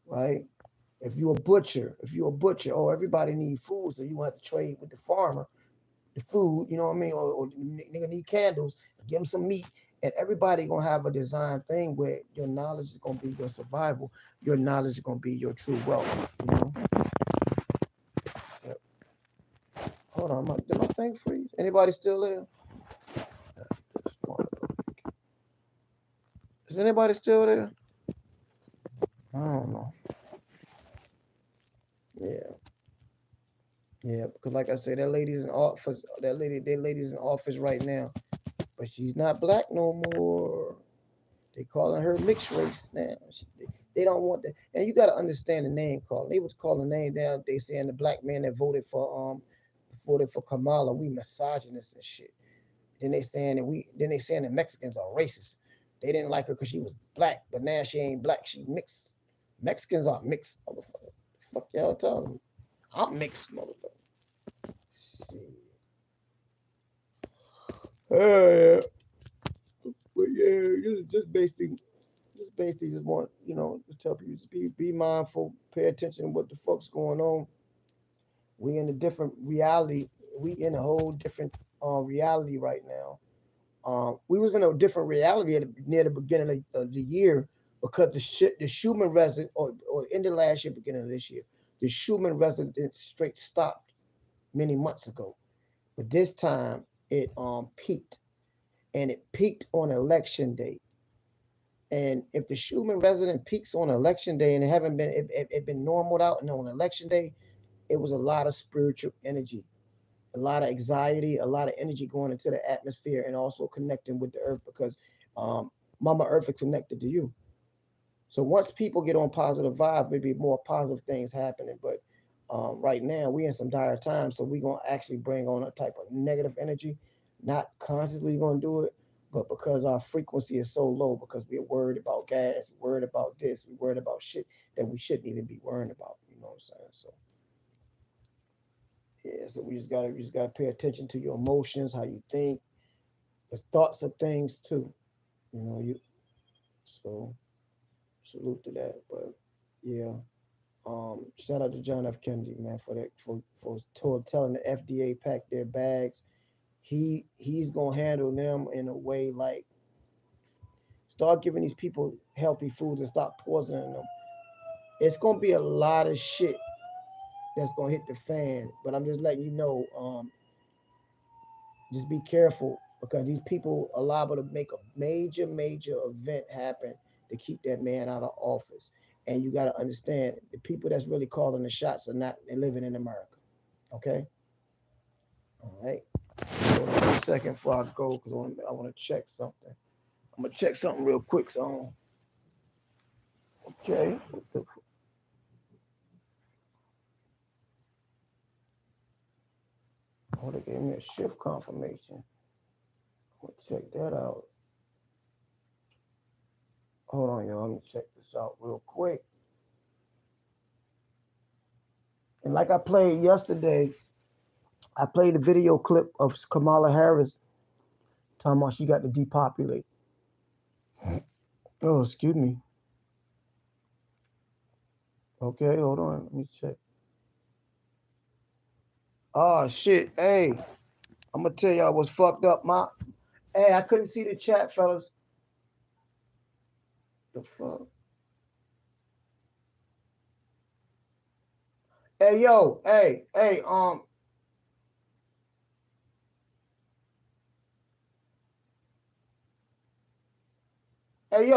right? If you're a butcher, oh, everybody need food, so you have to trade with the farmer, the food, you know what I mean? Or nigga need candles, give them some meat, and everybody gonna have a design thing where your knowledge is gonna be your survival, your knowledge is gonna be your true wealth. You know? Yep. Hold on, did my thing freeze? Anybody still there? Is anybody still there? I don't know. Yeah, yeah, because like I said, that lady's in office. That lady's in office right now, but she's not black no more. They calling her mixed race now. They don't want that. And you got to understand the name calling. They was calling the name down. They saying the black man that voted for Kamala, we misogynists and shit. Then they saying that Mexicans are racist. They didn't like her because she was black, but now she ain't black. She mixed. Mexicans are mixed, motherfuckers. Fuck y'all talking me. I'm mixed, motherfucker. Shit. Yeah, but yeah, just basically just want to tell people just be mindful, pay attention to what the fuck's going on. We in a different reality. We in a whole different reality right now. We was in a different reality near the beginning of the year because the Schumann resident or in the last year, beginning of this year, the Schumann residence straight stopped many months ago. But this time it peaked, and it peaked on election day. And if the Schumann resident peaks on election day and it haven't been it been normaled out, and on election day, it was a lot of spiritual energy, a lot of anxiety, a lot of energy going into the atmosphere, and also connecting with the earth because um, Mama Earth is connected to you. So once people get on positive vibe, maybe more positive things happening. But right now we in some dire times, so we're gonna actually bring on a type of negative energy. Not consciously gonna do it, but because our frequency is so low, because we're worried about gas, we're worried about this, we're worried about shit that we shouldn't even be worrying about. You know what I'm saying? So yeah, so we just gotta pay attention to your emotions, how you think, the thoughts of things too. You so salute to that. But yeah. Shout out to John F. Kennedy, man, for that for telling the FDA pack their bags. He's gonna handle them in a way like start giving these people healthy foods and stop poisoning them. It's gonna be a lot of shit that's gonna hit the fan, but I'm just letting you know. Just be careful because these people are liable to make a major event happen to keep that man out of office. And you got to understand the people that's really calling the shots are not living in America. Okay. All right. Hold on a second before I go because I want to check something. I'm gonna check something real quick. So okay. Oh, they gave me a shift confirmation. I'm gonna check that out. Hold on, y'all. Let me check this out real quick. And like I played yesterday, I played a video clip of Kamala Harris talking about she got to depopulate. Oh, excuse me. Okay, hold on. Let me check. Oh shit. Hey, I'm gonna tell y'all what's fucked up. Hey, I couldn't see the chat, fellas. The fuck? Hey, yo, hey, yo,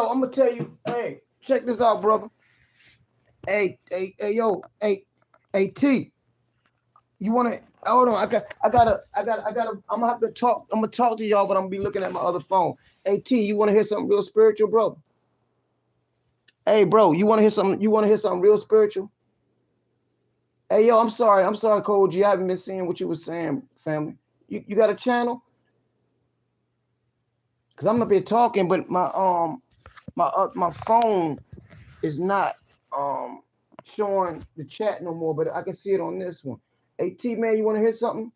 I'm gonna tell you, hey, check this out, brother. Hey, T, you wanna? Hold on, I'm gonna have to talk. I'm gonna talk to y'all, but I'm gonna be looking at my other phone. Hey, T, you wanna hear something real spiritual, bro? Hey, bro, you wanna hear something? You wanna hear something real spiritual? Hey, yo, I'm sorry, Cole G. I haven't been seeing what you were saying, family. You got a channel? Cause I'm up here talking, but my phone is not um showing the chat no more, but I can see it on this one. Hey T man, you want to hear something?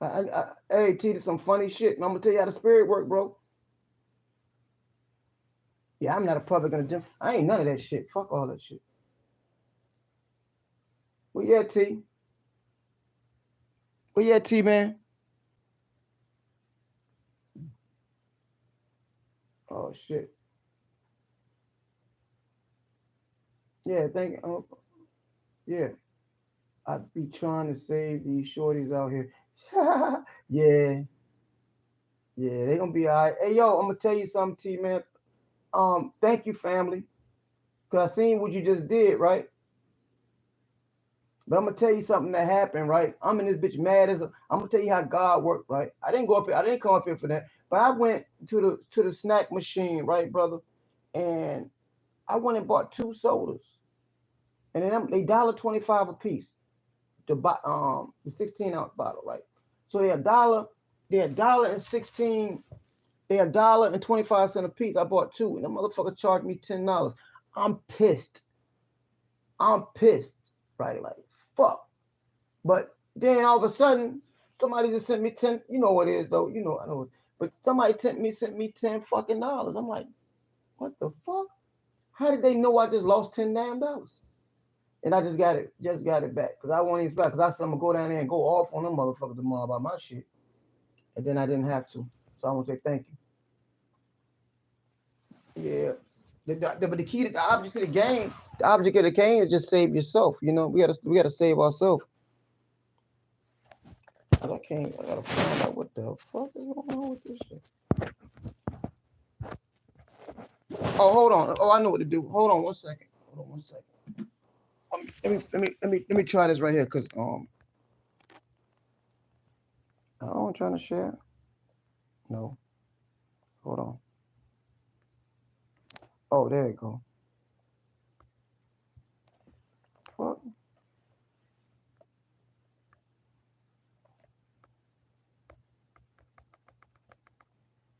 Hey T, there's some funny shit. And I'm gonna tell you how the spirit work, bro. Yeah, I'm not a public gonna do. I ain't none of that shit. Fuck all that shit. Well, yeah, T. Well, yeah, T man. Oh shit. Yeah, thank you. Yeah, I be trying to save these shorties out here. Yeah, yeah, they gonna be all right. Hey, yo, I'm gonna tell you something, T man. Thank you, family. Cause I seen what you just did, right? But I'm gonna tell you something that happened, right? I'm in this bitch mad as a. I'm gonna tell you how God worked, right? I didn't go up here. I didn't come up here for that. But I went to the snack machine, right, brother? And I went and bought two sodas, and then they $1.25 a piece. The 16-ounce bottle, right? So they're a dollar. They're $1.16. They're $1.25 a piece. I bought two, and the motherfucker charged me $10. I'm pissed. I'm pissed, right? Like fuck. But then all of a sudden, somebody just sent me 10. You know what it is though. You know I know. But somebody sent me $10 fucking. I'm like, what the fuck? How did they know I just lost $10 damn? And I just got it back because I won't even back because I said I'm gonna go down there and go off on them motherfuckers tomorrow about my shit, and then I didn't have to. So I want to say thank you. Yeah. But the key to the object of the game, the object of the game is just save yourself. You know, we gotta save ourselves. I can't. I gotta find out what the fuck is going on with this shit. Oh, hold on. Oh, I know what to do. Hold on one second. Hold on one second. Let me try this right here, cause I'm trying to share. No, hold on. Oh, there you go. Fuck.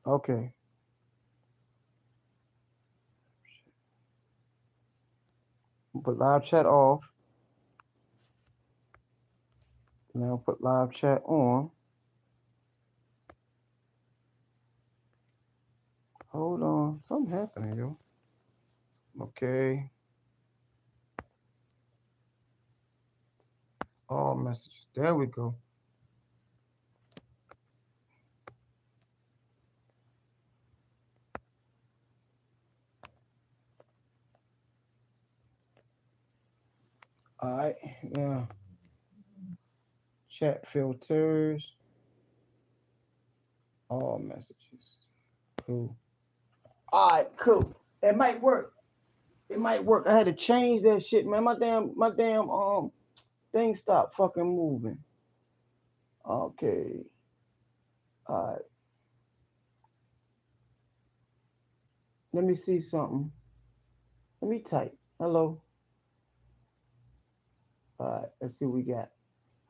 Okay. Put live chat off. Now put live chat on. Hold on. Something happening, yo. Okay. All messages. There we go. All right. Now chat filters. All messages. Cool. All right. Cool. It might work. It might work. I had to change that shit, man. My damn thing stopped fucking moving. Okay. All right. Let me see something. Let me type. Hello. All right. Let's see what we got.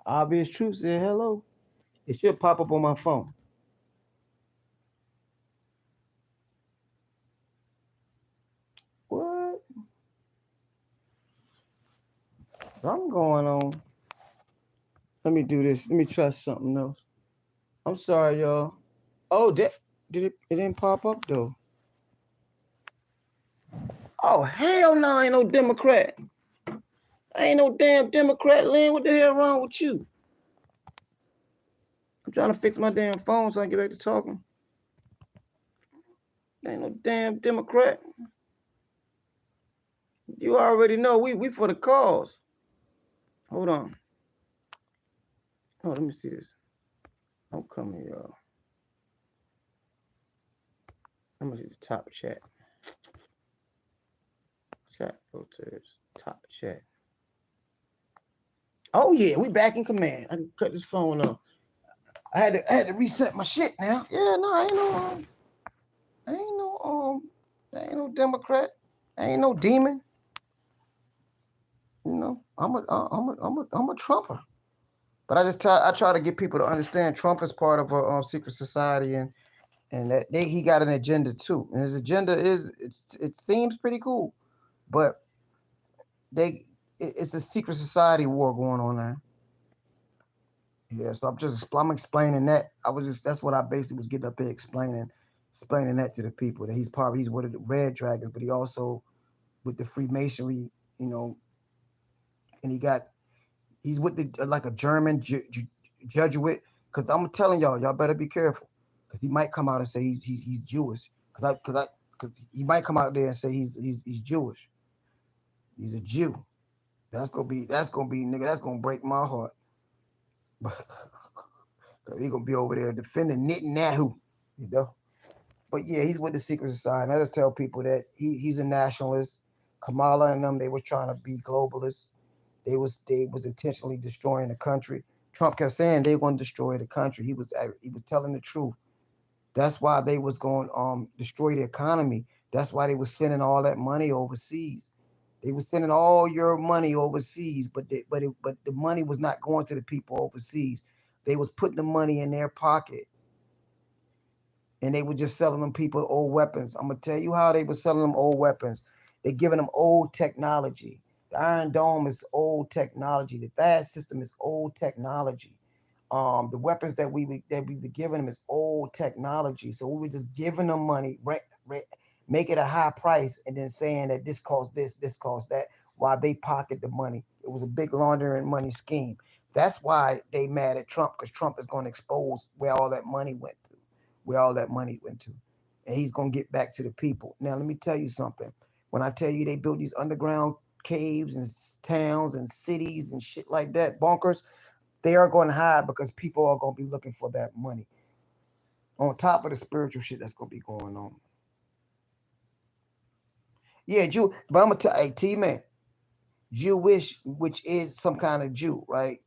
Obvious Truth said hello. It should pop up on my phone. What? Something going on. Let me do this. Let me try something else. I'm sorry, y'all. Oh, that did it? It didn't pop up though. Oh hell no! I ain't no Democrat. I ain't no damn Democrat, Lynn. What the hell wrong with you? I'm trying to fix my damn phone so I can get back to talking. Ain't no damn Democrat. You already know we for the cause. Hold on. Oh, let me see this. I'm coming, y'all. I'm gonna see the top chat. Chat filters. Top chat. Oh yeah, we back in command. I can cut this phone off. I had to reset my shit now. Yeah, no, I ain't no I ain't no Democrat. I ain't no demon. You know, I'm a Trumper. But I try to get people to understand Trump is part of a secret society, and that he got an agenda too, and his agenda it seems pretty cool, but it's a secret society war going on now. Yeah, so I'm explaining that. That's what I basically was getting up here explaining that to the people, that he's one of the Red Dragons, but he also with the Freemasonry, you know, and he's with the like a German Jesuit. Because I'm telling y'all better be careful, because he might come out and say he's Jewish. Because he might come out there and say he's Jewish. He's a Jew. That's gonna be nigga. That's gonna break my heart. He gonna be over there defending Netanyahu, you know. But yeah, he's with the secret society. I just tell people that he's a nationalist. Kamala and them, they were trying to be globalists. They was intentionally destroying the country. Trump kept saying they were going to destroy the country. He was telling the truth. That's why they was going destroy the economy. That's why they was sending all that money overseas. They was sending all your money overseas, but the money was not going to the people overseas. They was putting the money in their pocket, and they were just selling them people old weapons. I'm gonna tell you how they were selling them old weapons. They're giving them old technology. The Iron Dome is old technology. The THAAD system is old technology. The weapons that we were giving them is old technology. So we were just giving them money, make it a high price, and then saying that this costs this costs that, while they pocket the money. It was a big laundering money scheme. That's why they mad at Trump, because Trump is going to expose where all that money went to, and he's going to get back to the people. Now let me tell you something. When I tell you they built these underground caves and towns and cities and shit like that, bunkers, they are going to hide, because people are going to be looking for that money. On top of the spiritual shit that's going to be going on. Yeah, Jew. But I'm gonna tell, hey T man, Jewish, which is some kind of Jew, right?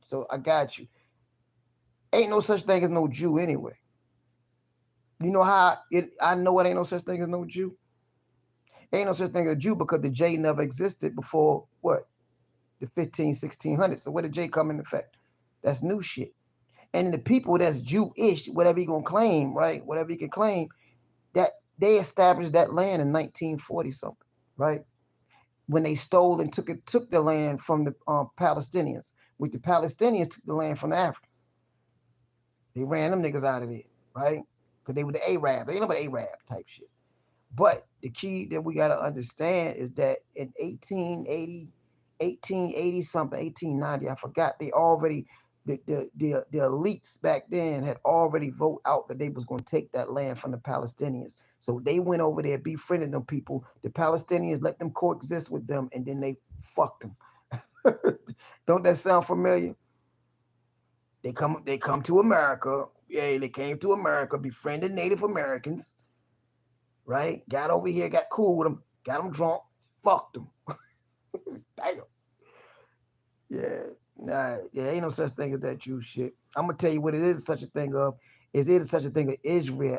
So I got you. Ain't no such thing as no Jew anyway. You know how I know it ain't no such thing as no Jew. Ain't no such thing as a Jew, because the J never existed before what, the 1600s. So where did J come into effect? That's new shit. And the people that's Jewish, whatever you gonna claim, right? Whatever you can claim, that they established that land in 1940 something, right? When they stole and took the land from the Palestinians. With the Palestinians took the land from the Africans. They ran them niggas out of there, right? Because they were the Arab. They ain't no Arab type shit. But the key that we got to understand is that in 1880 something, 1890, I forgot, they already, the elites back then had already voted out that they was going to take that land from the Palestinians. So they went over there, befriended them people. The Palestinians let them coexist with them, and then they fucked them. Don't that sound familiar? They come to America. Yeah, they came to America, befriended Native Americans, right? Got over here, got cool with them, got them drunk, fucked them. Damn. Yeah, nah, yeah, ain't no such thing as that Jew shit. I'm gonna tell you what it is such a thing of. Is it such a thing of Israel,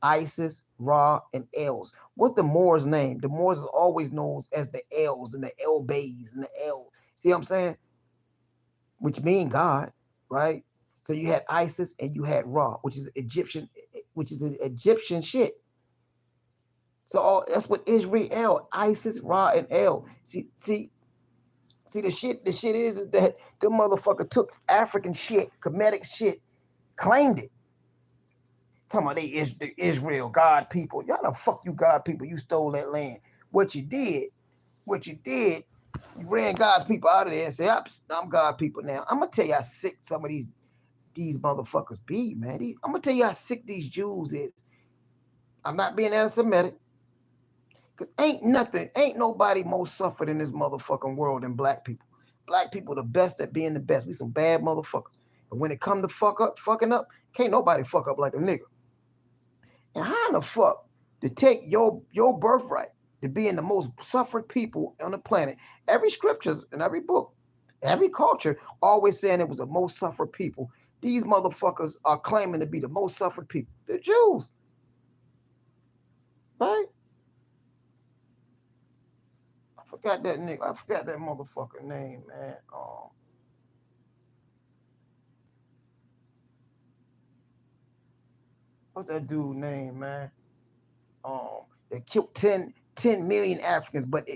ISIS, Ra, and Els. What's the Moors' name? The Moors is always known as the Els and the El Bays and the El. See what I'm saying? Which mean God. right? So you had Isis and you had Ra, which is an Egyptian shit. So that's what Israel, Isis, Ra, and El. See, the shit is that the motherfucker took African shit, Kemetic shit, claimed it. Talking about the Israel, God people. Y'all the fuck you God people. You stole that land. What you did, you ran God's people out of there and said, I'm God people now. I'm gonna tell you how sick some of these motherfuckers be, man. I'm gonna tell you how sick these Jews is. I'm not being anti-Semitic. Cause ain't nobody more suffered in this motherfucking world than black people. Black people the best at being the best. We some bad motherfuckers. But when it come to fucking up, can't nobody fuck up like a nigga. And how in the fuck to take your birthright to being the most suffered people on the planet? Every scriptures and every book, every culture always saying it was the most suffered people. These motherfuckers are claiming to be the most suffered people. They're Jews, right? I forgot that nigga. I forgot that motherfucker name, man. What's that dude name, man? They killed 10 million Africans, but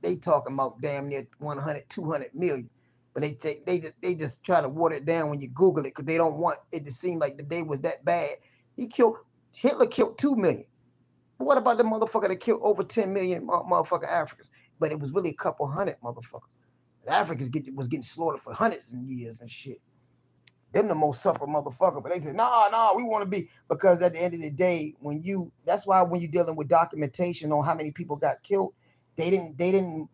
they talking about damn near 100, 200 million. But they just try to water it down when you Google it because they don't want it to seem like the day was that bad. Hitler killed 2 million. But what about the motherfucker that killed over 10 million motherfucking Africans? But it was really a couple hundred motherfuckers. The Africans was getting slaughtered for hundreds of years and shit. Them the most suffer motherfucker. But they said, nah, we want to be, because at the end of the day, that's why when you're dealing with documentation on how many people got killed, they didn't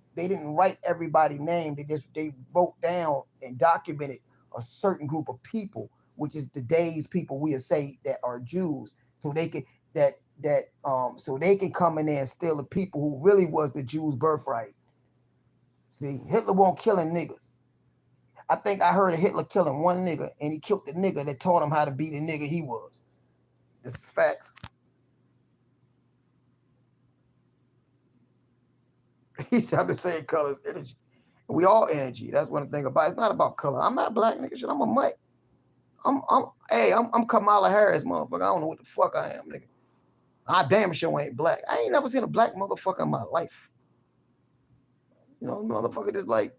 write everybody's name. They wrote down and documented a certain group of people, which is today's people we would say that are Jews. So they can so they can come in there and steal the people who really was the Jews' birthright. See, Hitler won't killing niggas. I think I heard of Hitler killing one nigga, and he killed the nigga that taught him how to be the nigga he was. This is facts. He said, I'm the same color as energy. We all energy. That's one thing about it. It's not about color. I'm not black, nigga. Shit, I'm a mutt. I'm Kamala Harris, motherfucker. I don't know what the fuck I am, nigga. I damn sure ain't black. I ain't never seen a black motherfucker in my life. You know, motherfucker just like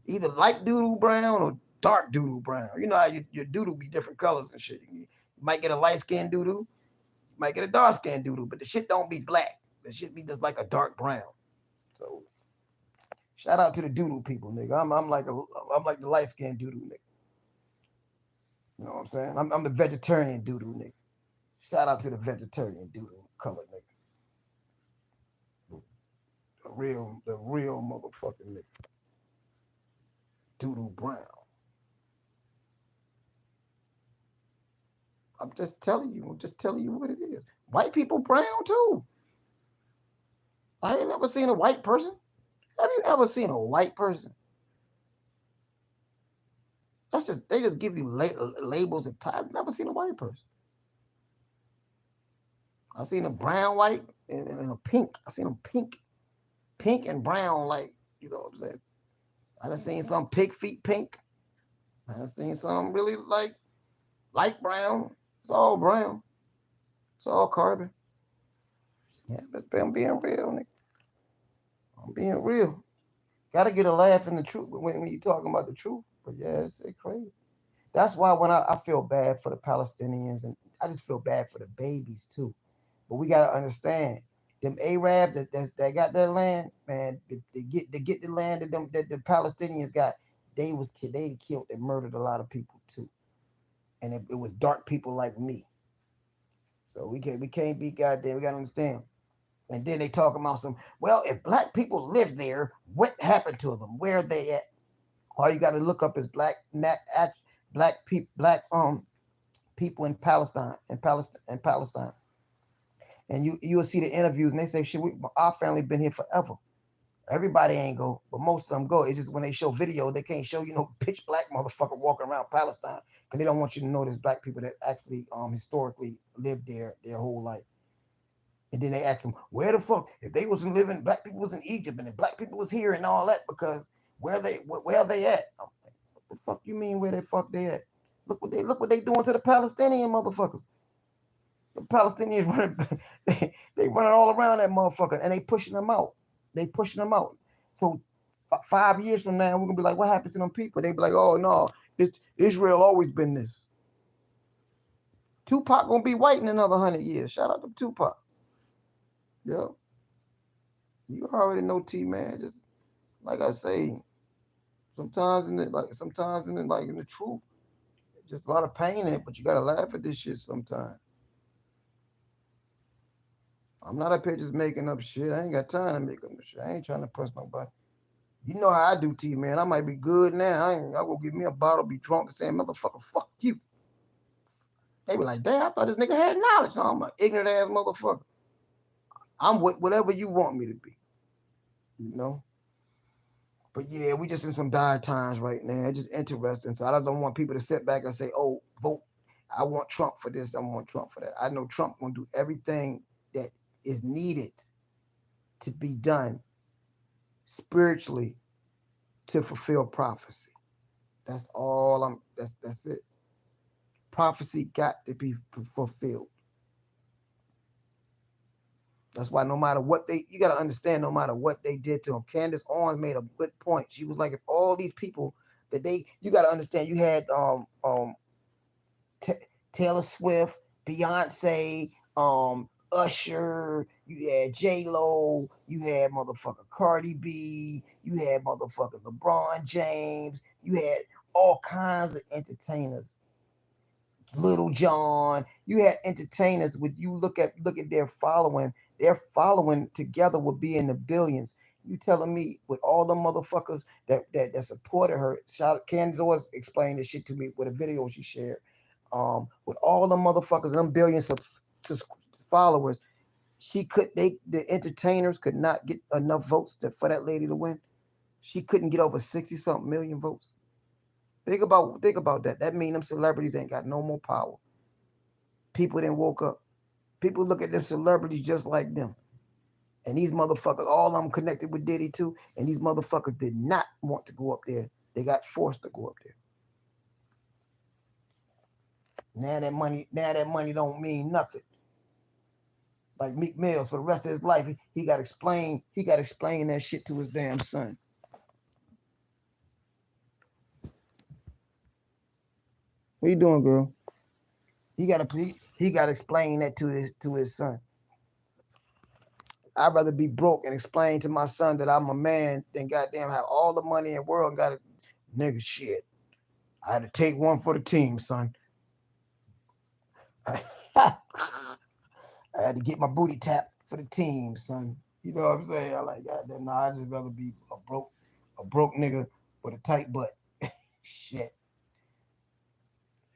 either light doodle brown or dark doodle brown. You know how your doodle be different colors and shit. You might get a light skinned doodle, you might get a dark skinned doodle, but the shit don't be black. The shit be just like a dark brown. So shout out to the doodle people, nigga. I'm like the light skinned doodle nigga. You know what I'm saying? I'm the vegetarian doodle nigga. Shout out to the vegetarian doodle color nigga. The real motherfucking nigga. Doodle brown. I'm just telling you. I'm just telling you what it is. White people brown too. I ain't never seen a white person. Have you ever seen a white person? They just give you labels and types. Never seen a white person. I seen a brown, white, and a pink. I seen them pink and brown, like you know what I'm saying. I done seen some pig feet pink. I done seen some really like light brown. It's all brown. It's all carbon. Yeah, but I'm being real, nigga. I'm being real. Gotta get a laugh in the truth when you talking about the truth. But yeah, it's crazy. That's why when I feel bad for the Palestinians, and I just feel bad for the babies too. But we gotta understand them Arabs that got that land, man. They get the land that the Palestinians got. They killed and murdered a lot of people too, and it was dark people like me. So we can't be goddamn. We gotta understand. And then they talk about some. Well, if black people live there, what happened to them? Where are they at? All you got to look up is black people in Palestine and you'll see the interviews and they say shit. Our family been here forever. Everybody ain't go, but most of them go. It's just when they show video, they can't show pitch black motherfucker walking around Palestine because they don't want you to know there's black people that actually historically lived there their whole life. And then they ask them, where the fuck if they wasn't living, black people was in Egypt and the black people was here and all that because where are they at? The fuck you mean where the fuck they at? Look what they doing to the Palestinian motherfuckers. The Palestinians running, they running all around that motherfucker, and they pushing them out. They pushing them out. So 5 years from now, we're gonna be like, what happened to them people? They be like, oh no, it's Israel always been this. Tupac gonna be white in another 100 years. Shout out to Tupac. Yo, you already know T man. Just like I say, sometimes in the truth, just a lot of pain in it, but you gotta laugh at this shit sometimes. I'm not up here just making up shit. I ain't got time to make up no shit. I ain't trying to press nobody. You know how I do, T man. I might be good now. I go get me a bottle, be drunk, and say, motherfucker, fuck you. They be like, damn, I thought this nigga had knowledge. No, I'm an ignorant ass motherfucker. I'm whatever you want me to be, you know. But yeah, we just in some dire times right now. It's just interesting. So I don't want people to sit back and say, oh, vote. I want Trump for this. I want Trump for that. I know Trump gonna do everything that is needed to be done spiritually to fulfill prophecy. That's all I'm. That's it. Prophecy got to be fulfilled. That's why no matter what you got to understand, no matter what they did to him, Candace Owens made a good point. She was like, if all these people you got to understand, you had T- Taylor Swift, Beyonce, Usher, you had J Lo, you had motherfucker Cardi B, you had motherfucker LeBron James, you had all kinds of entertainers. Little John, you had entertainers. Would you look at their following together would be in the billions. You telling me with all the motherfuckers that supported her? Candace always explained this shit to me with a video she shared. With all the motherfuckers, them billions of followers, the entertainers could not get enough votes for that lady to win. She couldn't get over 60 something million votes. Think about that. That means them celebrities ain't got no more power. People didn't woke up. People look at them celebrities just like them. And these motherfuckers, all of them connected with Diddy too. And these motherfuckers did not want to go up there. They got forced to go up there. Now that money don't mean nothing. Like Meek Mills for the rest of his life, he got to explain. He got to explain that shit to his damn son. What you doing, girl? He got to explain that to his son. I'd rather be broke and explain to my son that I'm a man than goddamn have all the money in the world and got to nigga shit. I had to take one for the team, son. I had to get my booty tapped for the team, son. You know what I'm saying? I like goddamn. No, I just rather be a broke nigga with a tight butt. Shit.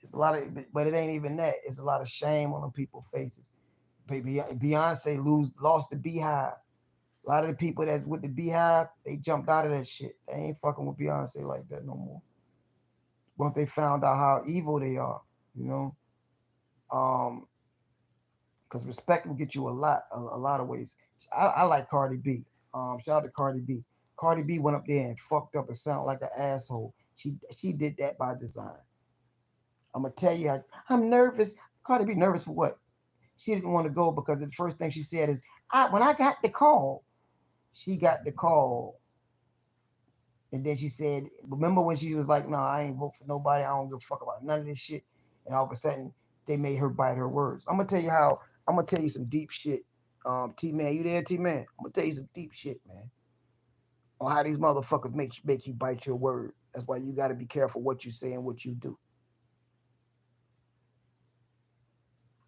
It's a lot of, but it ain't even that. It's a lot of shame on them people's faces. Baby, Beyonce lost the Beehive. A lot of the people that's with the Beehive, they jumped out of that shit. They ain't fucking with Beyonce like that no more. Once they found out how evil they are, you know. Because respect will get you a lot of ways. I like Cardi B. Shout out to Cardi B. Cardi B went up there and fucked up and sounded like an asshole. She did that by design. I'm gonna tell you, I'm nervous. Cardi B nervous for what? She didn't want to go because the first thing she said is, when I got the call, she got the call. And then she said, remember when she was like, no, I ain't vote for nobody. I don't give a fuck about none of this shit. And all of a sudden, they made her bite her words. I'm gonna tell you some deep shit. T Man, you there, T Man? I'm gonna tell you some deep shit, man. On how these motherfuckers make you bite your word. That's why you gotta be careful what you say and what you do.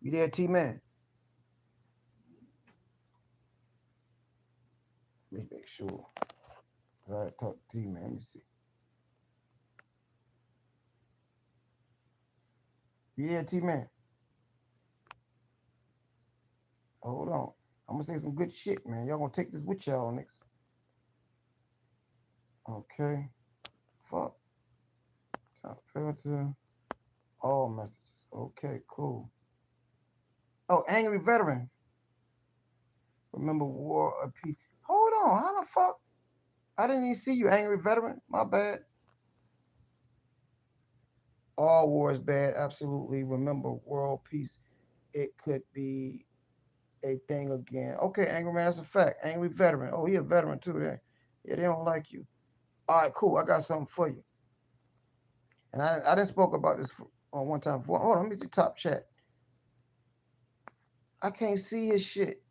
You there, T Man? Let me make sure. All right, talk to T Man. Let me see. You there, T Man? Hold on. I'm gonna say some good shit, man. Y'all gonna take this with y'all, niggas. Okay. Fuck. Filter all messages. Okay, cool. Oh, angry veteran. Remember war or peace. Hold on. How the fuck? I didn't even see you, angry veteran. My bad. All war is bad. Absolutely. Remember, world peace. It could be a thing again. Okay, angry man, that's a fact. Angry veteran. Oh, he a veteran too. Then, yeah, they don't like you. All right, cool. I got something for you. And I didn't spoke about this on one time before. Hold on, let me see top chat. I can't see his shit.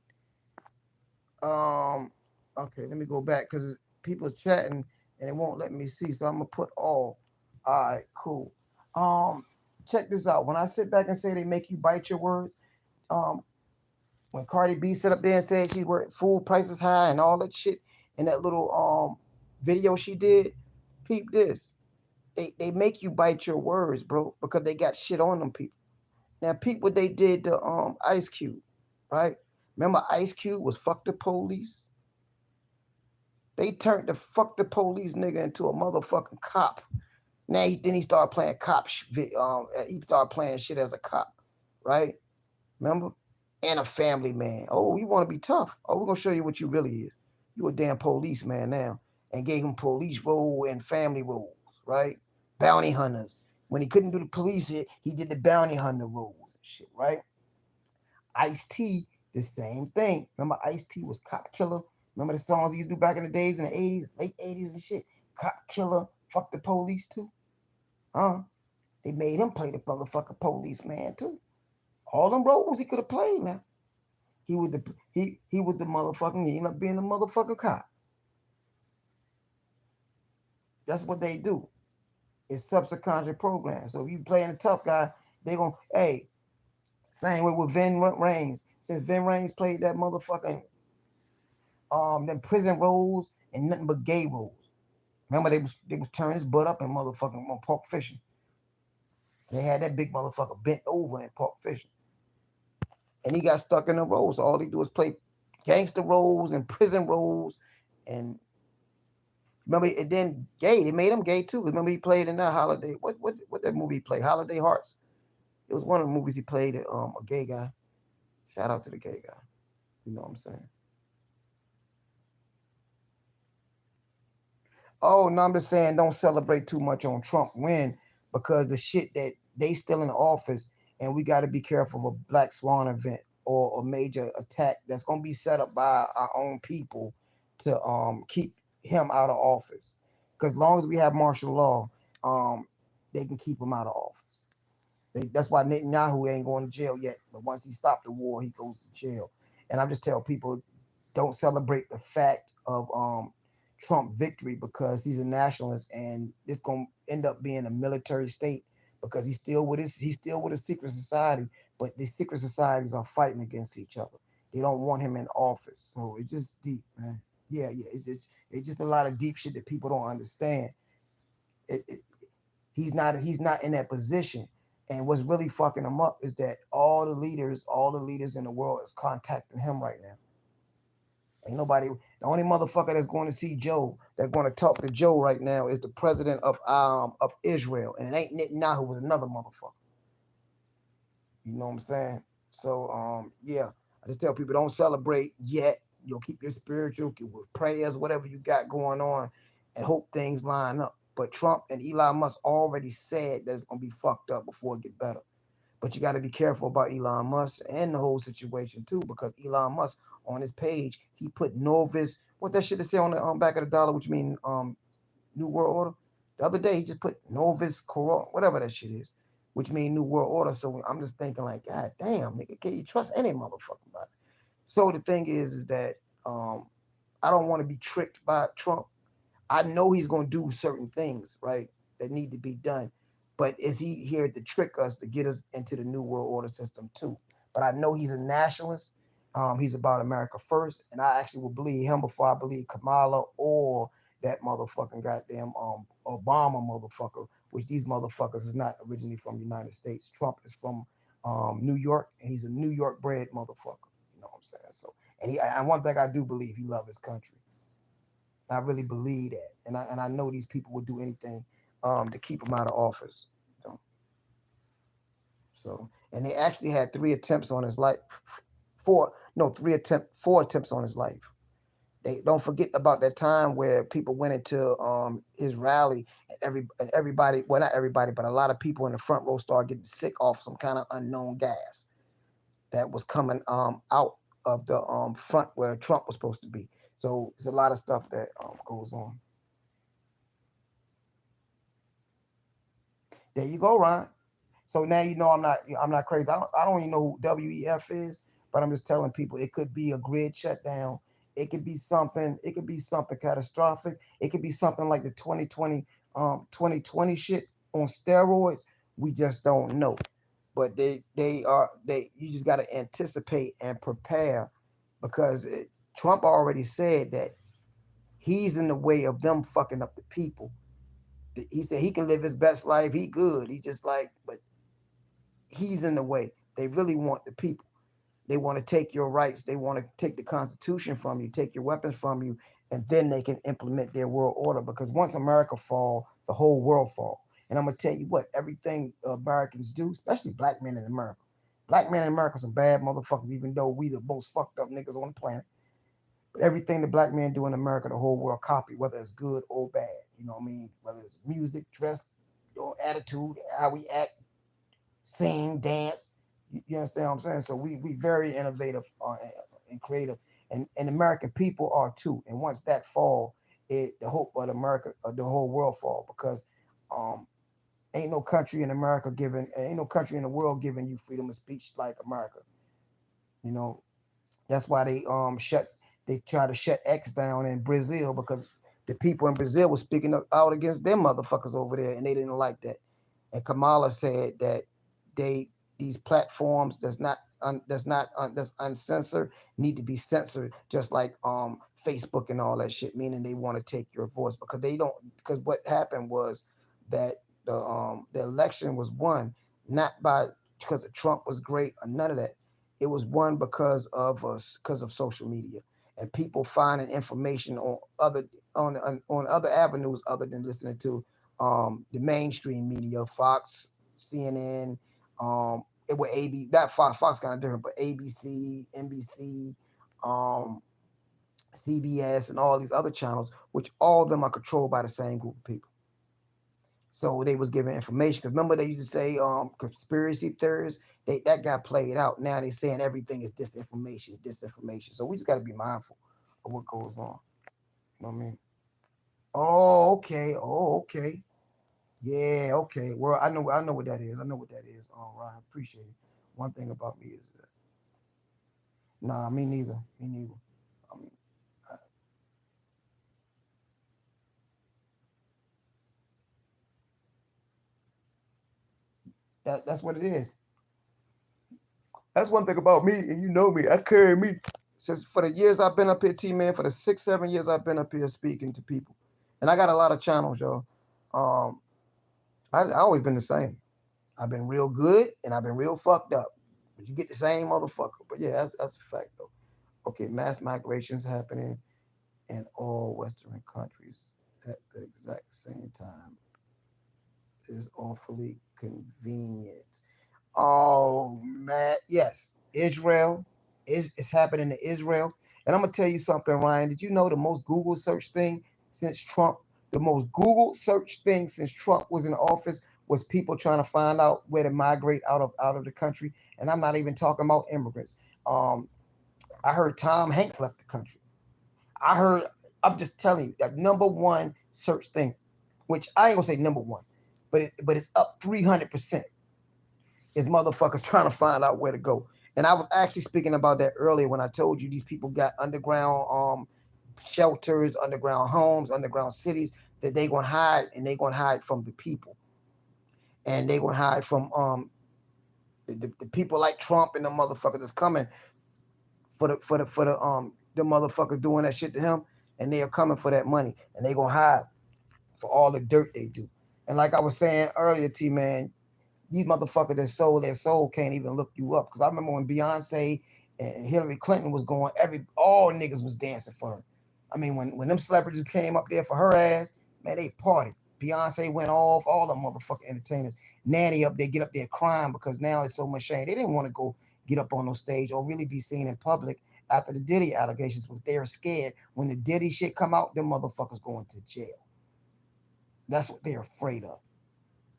Um, okay, let me go back because people's chatting and it won't let me see. So I'm gonna put all. All right, cool. Um, check this out. When I sit back and say they make you bite your words, um, when Cardi B sit up there and said she worked food prices high and all that shit in that little video she did, peep this. They make you bite your words, bro, because they got shit on them people. Now peep what they did to Ice Cube, right? Remember Ice Cube was fuck the police? They turned the fuck the police nigga into a motherfucking cop. Then he started playing he started playing shit as a cop, right? Remember? And a family man. Oh, you want to be tough? Oh, we're gonna show you what you really is. You a damn policeman now, and gave him police role and family roles, right? Bounty hunters. When he couldn't do the police, he did the bounty hunter roles and shit, right? Ice T, the same thing. Remember, Ice T was cop killer. Remember the songs he used to do back in the days in the 80s, late 80s and shit? Cop killer, fuck the police too. Huh? They made him play the motherfucking policeman too. All them roles he could have played, man. He was the he was the motherfucking he ended up being the motherfucking cop. That's what they do. It's subconscious program. So if you playing a tough guy, they gonna hey, same way with Vin Rames. Since Vin Rames played that motherfucking them prison roles and nothing but gay roles. Remember they was turning his butt up in motherfucking pork fishing. They had that big motherfucker bent over in pork fishing. And he got stuck in the roles. So all he do is play gangster roles and prison roles. And remember, and then gay. They made him gay too. Remember, he played in that Holiday. What that movie he played? Holiday Hearts. It was one of the movies he played. A gay guy. Shout out to the gay guy. You know what I'm saying? Oh, no, I'm just saying don't celebrate too much on Trump win because the shit that they still in office and we got to be careful of a black swan event or a major attack that's gonna be set up by our own people to keep him out of office. Because as long as we have martial law, um they can keep him out of office. That's why Netanyahu ain't going to jail yet. But once he stopped the war, he goes to jail. And I'm just telling people, don't celebrate the fact of Trump victory because he's a nationalist and it's gonna end up being a military state because he's still with a secret society, but the secret societies are fighting against each other. They don't want him in office. So it's just deep, man. Yeah, yeah. It's just a lot of deep shit that people don't understand. It, it, he's not in that position. And what's really fucking him up is that all the leaders in the world is contacting him right now. Ain't nobody. The only motherfucker that's going to see Joe, that's going to talk to Joe right now, is the president of Israel, and it ain't Netanyahu, was another motherfucker. You know what I'm saying? So yeah, I just tell people don't celebrate yet. Keep your spiritual, keep with prayers, whatever you got going on, and hope things line up. But Trump and Elon Musk already said that it's gonna be fucked up before it get better. But you got to be careful about Elon Musk and the whole situation too, because Elon Musk on his page he put Novus. What that shit to say on the back of the dollar, which mean New World Order. The other day he just put Novus Corona, whatever that shit is, which mean New World Order. So I'm just thinking like, God damn, nigga, can you trust any motherfucker about it? So the thing is that I don't want to be tricked by Trump. I know he's going to do certain things, right, that need to be done. But is he here to trick us to get us into the new world order system too? But I know he's a nationalist. He's about America first, and I actually will believe him before I believe Kamala or that motherfucking goddamn Obama motherfucker. Which these motherfuckers is not originally from the United States. Trump is from New York, and he's a New York bred motherfucker. You know what I'm saying? So, and one thing I do believe, he loves his country. I really believe that, and I know these people would do anything to keep him out of office. You know? So, and they actually had four attempts on his life. They don't forget about that time where people went into his rally and everybody, well, not everybody, but a lot of people in the front row started getting sick off some kind of unknown gas that was coming out of the front where Trump was supposed to be. So it's a lot of stuff that goes on. There you go, Ron. So now you know I'm not crazy. I don't even know who WEF is, but I'm just telling people it could be a grid shutdown. It could be something. It could be something catastrophic. It could be something like the 2020 shit on steroids. We just don't know. But they you just got to anticipate and prepare because Trump already said that he's in the way of them fucking up the people. He said he can live his best life. He good. He just like, but he's in the way. They really want the people. They want to take your rights. They want to take the Constitution from you, take your weapons from you, and then they can implement their world order. Because once America fall, the whole world fall. And I'm gonna tell you what, everything Americans do, especially black men in America. Black men in America are some bad motherfuckers, even though we the most fucked up niggas on the planet. But everything the black men do in America, the whole world copy, whether it's good or bad. You know what I mean? Whether it's music, dress, your attitude, how we act, sing, dance. You understand what I'm saying? So we very innovative and creative, and American people are too. And once that fall, the hope of America, the whole world fall because um, ain't no country in the world giving you freedom of speech like America. You know, that's why they try to shut X down in Brazil because the people in Brazil were speaking out against them motherfuckers over there, and they didn't like that. And Kamala said that they these platforms that's uncensored need to be censored, just like Facebook and all that shit. Meaning they want to take your voice because they don't. Because what happened was that the election was won not by because Trump was great or none of that. It was won because of social media and people finding information on other avenues other than listening to the mainstream media, Fox, CNN, it was AB that Fox kind of different, but ABC, NBC, um, CBS, and all these other channels, which all of them are controlled by the same group of people. So they was giving information because remember they used to say conspiracy theories. That got played out. Now they saying everything is disinformation, disinformation. So we just got to be mindful of what goes on. You know what I mean? Oh, okay. Oh, okay. Yeah, okay. Well, I know what that is. I know what that is. All right, I appreciate it. One thing about me is that nah, me neither. Me neither. I mean, uh, that's what it is. That's one thing about me, and you know me. I carry me since for the years I've been up here, T man. For the 6, 7 years I've been up here speaking to people, and I got a lot of channels, y'all. Um, I always been the same. I've been real good, and I've been real fucked up. But you get the same motherfucker. But yeah, that's a fact though. Okay, mass migrations happening in all Western countries at the exact same time is awfully convenient. Oh man, yes, Israel is happening to Israel, and I'm gonna tell you something, Ryan. Did you know the most Google search thing since Trump? The most Google search thing since Trump was in office was people trying to find out where to migrate out of the country, and I'm not even talking about immigrants. Um, I heard Tom Hanks left the country. I heard. I'm just telling you that number one search thing, which I ain't gonna say number one, but it's up 300% is motherfuckers trying to find out where to go. And I was actually speaking about that earlier when I told you these people got underground shelters, underground homes, underground cities that they gonna hide and they gonna hide from the people. And they gonna hide from the people like Trump and the motherfuckers that's coming for the motherfuckers doing that shit to him and they are coming for that money and they gonna hide for all the dirt they do. And like I was saying earlier, T man, these motherfuckers that sold their soul can't even look you up. Because I remember when Beyonce and Hillary Clinton was going, all niggas was dancing for her. I mean, when them celebrities came up there for her ass, man, they partied. Beyonce went off, all the motherfucking entertainers. Nanny up there, get up there crying because now it's so much shame. They didn't want to go get up on no stage or really be seen in public after the Diddy allegations, but they're scared when the Diddy shit come out, them motherfuckers going to jail. That's what they're afraid of.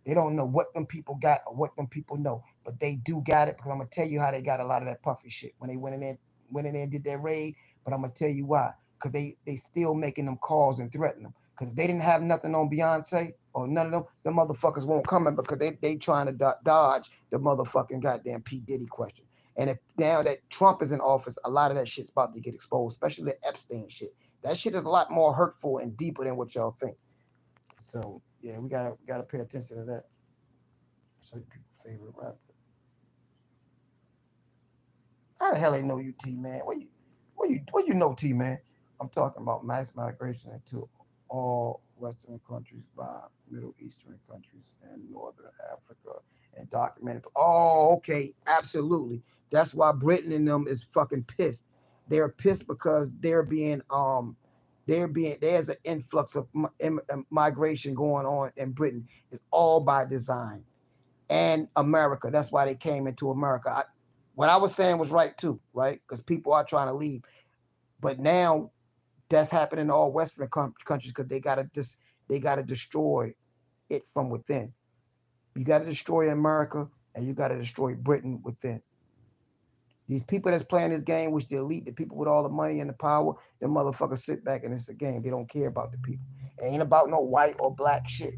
They don't know what them people got or what them people know, but they do got it because I'm gonna tell you how they got a lot of that puffy shit when they went in there and did their raid. But I'm gonna tell you why, because they still making them calls and threatening them. Because if they didn't have nothing on Beyonce or none of them, the motherfuckers won't come in because they trying to dodge the motherfucking goddamn P Diddy question. And if now that Trump is in office, a lot of that shit's about to get exposed, especially the Epstein shit. That shit is a lot more hurtful and deeper than what y'all think. So yeah, we gotta pay attention to that. So people's favorite rapper. How the hell they know you, T man? What you know, T man? I'm talking about mass migration into all Western countries by Middle Eastern countries and Northern Africa and documented. Oh, okay, absolutely. That's why Britain and them is fucking pissed. They're pissed because there's an influx of migration going on in Britain. It's all by design. And America. That's why they came into America. What I was saying was right too, right? Because people are trying to leave, but now that's happening in all Western countries because they gotta destroy it from within. You got to destroy America and you got to destroy Britain within. These people that's playing this game, which the elite, the people with all the money and the power, them motherfuckers sit back and it's a game. They don't care about the people. It ain't about no white or black shit.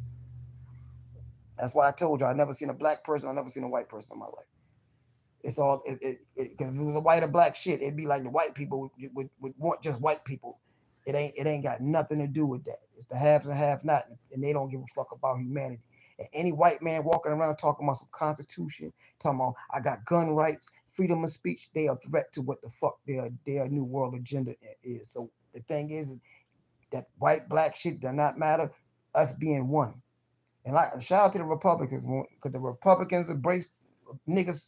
That's why I told you I never seen a black person. I never seen a white person in my life. It's all if it was a white or black shit, it'd be like the white people would want just white people. It ain't got nothing to do with that. It's the haves and have not, and they don't give a fuck about humanity. And any white man walking around talking about some constitution, talking about I got gun rights, freedom of speech, they are a threat to what the fuck their new world agenda is. So the thing is that white black shit does not matter. Us being one. And like shout out to the Republicans because the Republicans embrace niggas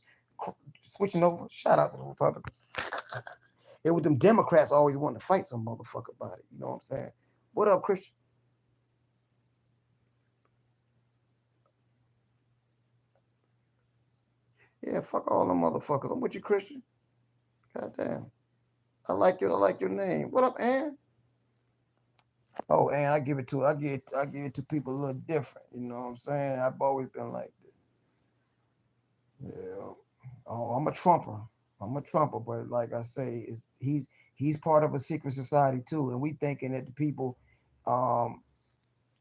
switching over. Shout out to the Republicans. It was them Democrats always wanting to fight some motherfucker about it. You know what I'm saying? What up, Christian? Yeah, fuck all them motherfuckers. I'm with you, Christian. Goddamn. I like your name. What up, Ann? Oh, Ann, I give it to people a little different. You know what I'm saying? I've always been like yeah. Oh, I'm a Trumper. I'm a Trumper, but like I say, he's part of a secret society too, and we thinking that the people, um,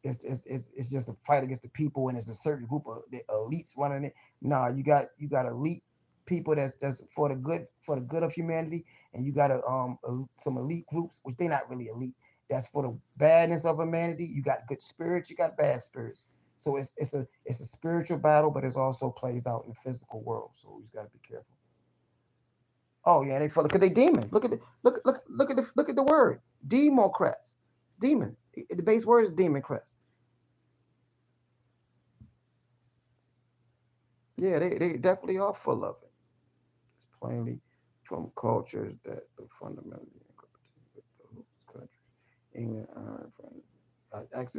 it's just a fight against the people, and it's a certain group of the elites running it. Nah, you got elite people that's for the good of humanity, and you got some elite groups which they're not really elite. That's for the badness of humanity. You got good spirits, you got bad spirits. So it's a spiritual battle, but it also plays out in the physical world. So we just got to be careful. Oh yeah, they full because they demon. Look at the word Democrats. Demon. The base word is Democrats. Yeah, they definitely are full of it. It's plainly from cultures that are fundamentally in competition with the host country. England, Ireland, France.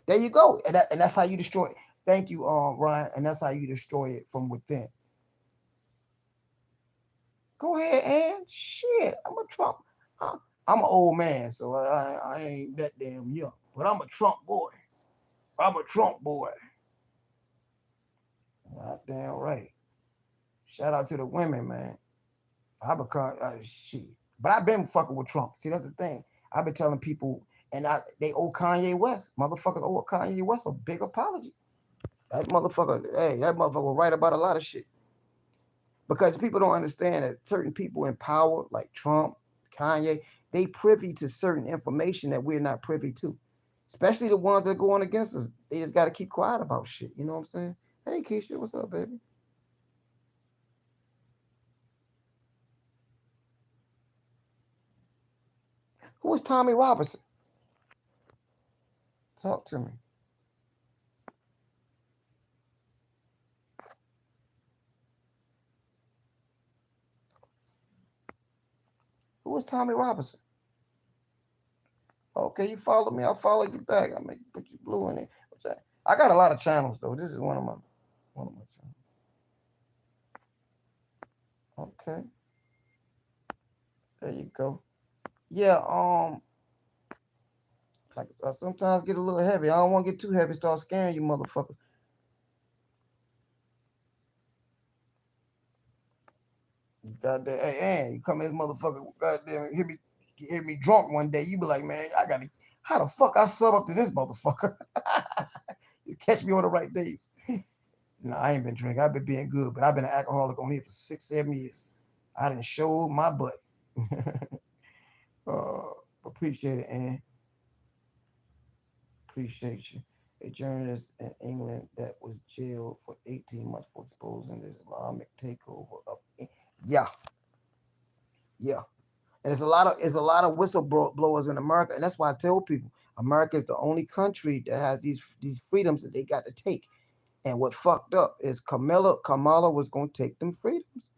There you go, and that's how you destroy it. Thank you, Ryan, and that's how you destroy it from within. Go ahead, and shit. I'm a Trump. I'm an old man, so I ain't that damn young, but I'm a Trump boy. I'm a Trump boy. God damn right. Shout out to the women, man. I become shit. But I've been fucking with Trump. See, that's the thing. I've been telling people, and they owe Kanye West. Motherfuckers owe Kanye West a big apology. That motherfucker will write about a lot of shit. Because people don't understand that certain people in power, like Trump, Kanye, they privy to certain information that we're not privy to. Especially the ones that are going against us. They just got to keep quiet about shit. You know what I'm saying? Hey, Keisha, what's up, baby? Who is Tommy Robinson? Talk to me. Who is Tommy Robinson? Okay, you follow me. I'll follow you back. I make put you blue in it. What's that? I got a lot of channels though. This is one of them. One more time. Okay, there you go. Yeah, like I sometimes get a little heavy. I don't want to get too heavy, start scaring you motherfuckers. Goddamn, hey, you come in this motherfucker, goddamn, hit me drunk one day. You be like, man, I gotta, how the fuck I sub up to this motherfucker? You catch me on the right days. No, I ain't been drinking. I've been being good, but I've been an alcoholic on here for 6, 7 years. I didn't show my butt. uh, appreciate it, and appreciate you. A journalist in England that was jailed for 18 months for exposing the Islamic takeover of. Yeah, yeah. And it's a lot of whistleblowers in America, and that's why I tell people America is the only country that has these freedoms that they got to take. And what fucked up is Kamala was gonna take them freedoms.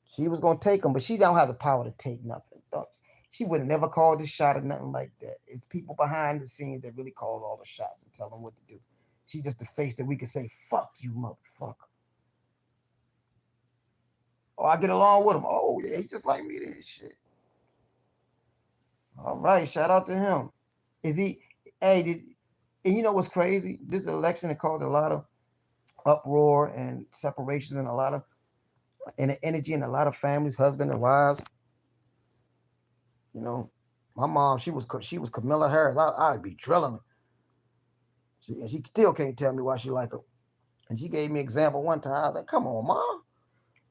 She was gonna take them, but she don't have the power to take nothing. She would have never called the shot or nothing like that. It's people behind the scenes that really call all the shots and tell them what to do. She just the face that we can say, "Fuck you, motherfucker." Oh, I get along with him. Oh yeah, he just like me. This shit. All right, shout out to him. Is he? Hey, and you know what's crazy? This election it caused a lot of uproar and separations and a lot of and energy in a lot of families, husband and wives. You know, my mom, she was Camilla Harris. I'd be drilling her. And she still can't tell me why she like her. And she gave me an example one time. I was like, come on, mom.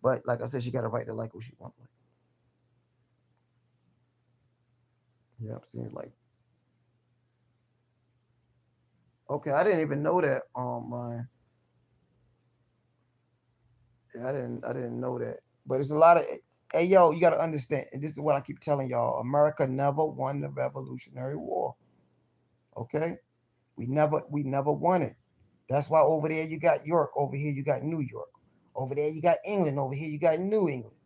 But like I said, she got a right to like who she wants. Like, yeah, seems like okay. I didn't even know that. Ryan. Yeah, I didn't know that. But it's a lot of hey yo, you gotta understand, and this is what I keep telling y'all. America never won the Revolutionary War. Okay? We never won it. That's why over there you got York, over here you got New York. Over there you got England, over here you got New England.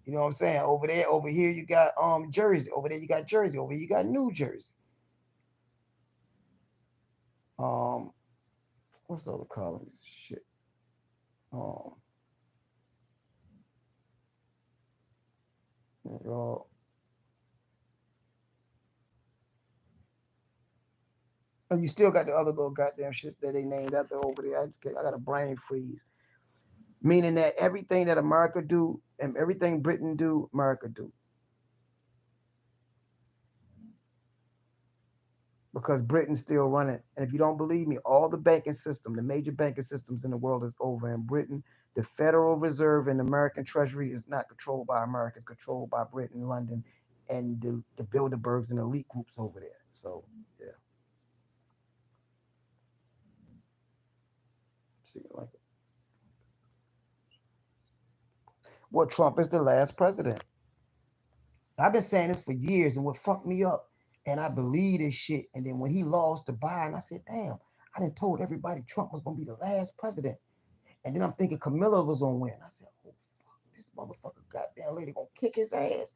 You know what I'm saying? Over here you got Jersey, over there you got Jersey, over here you got New Jersey. Um what's the other colonies? Shit. Um uh, and you still got the other little goddamn shit that they named after over there. I got a brain freeze. Meaning that everything that America do and everything Britain do, America do. Because Britain's still running. And if you don't believe me, all the banking system, the major banking systems in the world is over in Britain. The Federal Reserve and the American Treasury is not controlled by America, it's controlled by Britain, London, and the Bilderbergs and elite groups over there. So, yeah. See, like, well, Trump is the last president. I've been saying this for years, and what fucked me up, and I believe this shit. And then when he lost to Biden, I said, damn, I done told everybody Trump was gonna be the last president. And then I'm thinking Camilla was gonna win. I said, oh fuck, this motherfucker goddamn lady gonna kick his ass.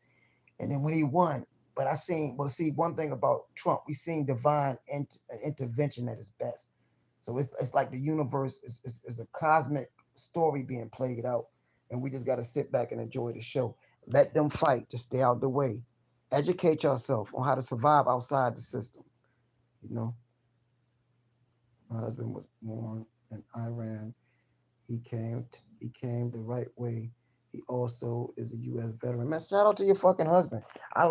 And then when he won, but see, one thing about Trump, we seen divine intervention at its best. So it's like the universe is a cosmic story being played out, and we just got to sit back and enjoy the show. Let them fight, just stay out the way. Educate yourself on how to survive outside the system. You know, my husband was born in Iran. He came the right way. He also is a U.S. veteran. Man, shout out to your fucking husband. I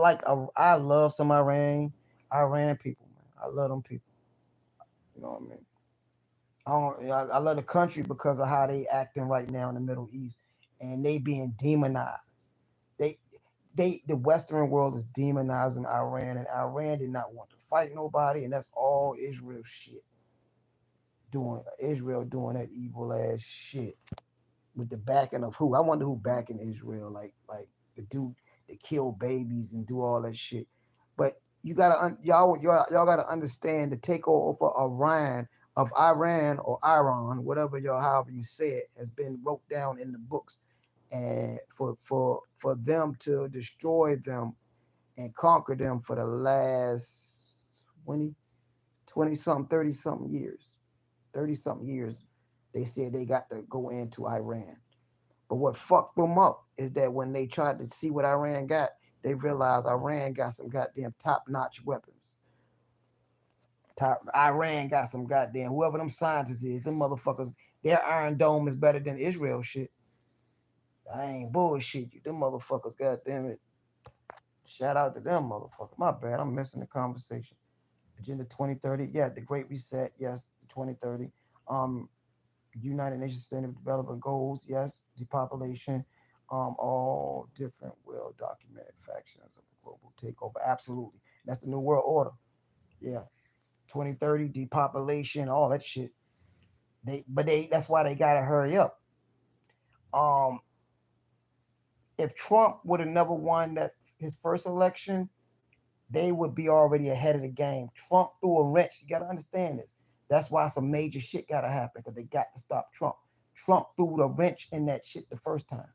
love some Iran people, man. I love them people. You know what I mean? I love the country because of how they acting right now in the Middle East, and they being demonized. They the Western world is demonizing Iran, and Iran did not want to fight nobody, and that's all Israel shit doing that evil ass shit with the backing of who? I wonder who backing Israel, like the dude that kill babies and do all that shit. But y'all gotta understand the takeover of Iran or Iran, whatever y'all however you say it, has been wrote down in the books, and for them to destroy them and conquer them for the last 20 something 30 something years. 30 something years. They said they got to go into Iran. But what fucked them up is that when they tried to see what Iran got, they realized Iran got some goddamn top-notch weapons. Iran got some goddamn whoever them scientists is, them motherfuckers. Their Iron Dome is better than Israel shit. I ain't bullshit you. Them motherfuckers, goddamn it. Shout out to them motherfuckers. My bad, I'm missing the conversation. Agenda 2030, yeah, the Great Reset, yes, 2030. Um, United Nations Sustainable Development Goals, yes, depopulation, all different well documented factions of the global takeover. Absolutely. That's the New World Order. Yeah. 2030, depopulation, all that shit. They that's why they gotta hurry up. Um, if Trump would have never won that his first election, they would be already ahead of the game. Trump threw a wrench. You got to understand this. That's why some major shit got to happen because they got to stop Trump. Trump threw the wrench in that shit the first time.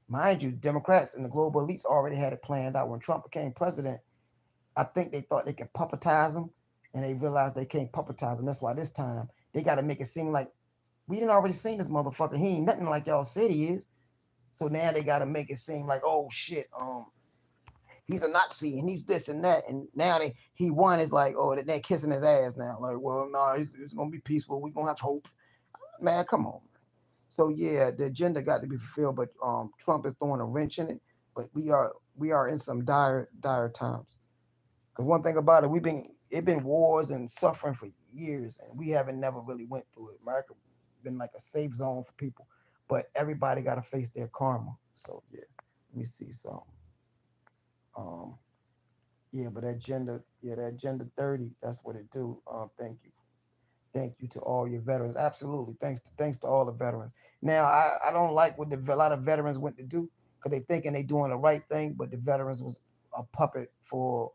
Mind you, Democrats and the global elites already had it planned out. When Trump became president, I think they thought they could puppetize him, and they realized they can't puppetize him. That's why this time they got to make it seem like we didn't already seen this motherfucker. He ain't nothing like y'all said he is. So now they got to make it seem like, oh shit, he's a Nazi and he's this and that. And now he won. Is like, oh, they're kissing his ass now. Like, well, no, it's gonna be peaceful. We're gonna have hope. Man, come on. So yeah, the agenda got to be fulfilled, but Trump is throwing a wrench in it. But we are in some dire times. Because one thing about it, it been wars and suffering for years, and we haven't never really went through it. America been like a safe zone for people, but everybody got to face their karma. So yeah, let me see some. Um, Yeah, but that agenda 30, that's what it do. Thank you to all your veterans. Absolutely, thanks to all the veterans. Now, I don't like what a lot of veterans went to do because they thinking they doing the right thing, but the veterans was a puppet for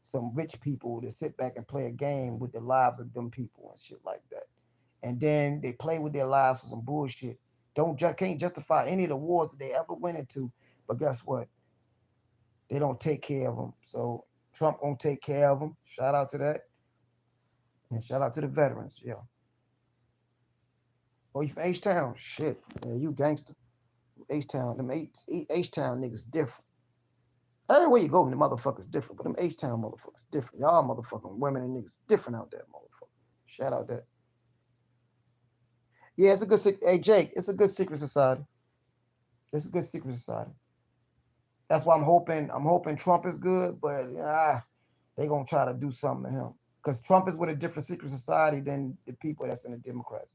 some rich people to sit back and play a game with the lives of them people and shit like that. And then they play with their lives for some bullshit. Can't justify any of the wars that they ever went into. But guess what? They don't take care of them. So Trump gonna take care of them. Shout out to that, and shout out to the veterans. Yeah. Oh, you from H Town? Shit. Yeah, you gangster. H Town. Them H Town niggas different. Everywhere you go, the motherfuckers different. But them H Town motherfuckers different. Y'all motherfucking women and niggas different out there, motherfucker. Shout out that. Yeah, it's a good. Hey Jake, it's a good secret society. It's a good secret society. That's why I'm hoping. I'm hoping Trump is good, but they gonna try to do something to him because Trump is with a different secret society than the people that's in the Democrats.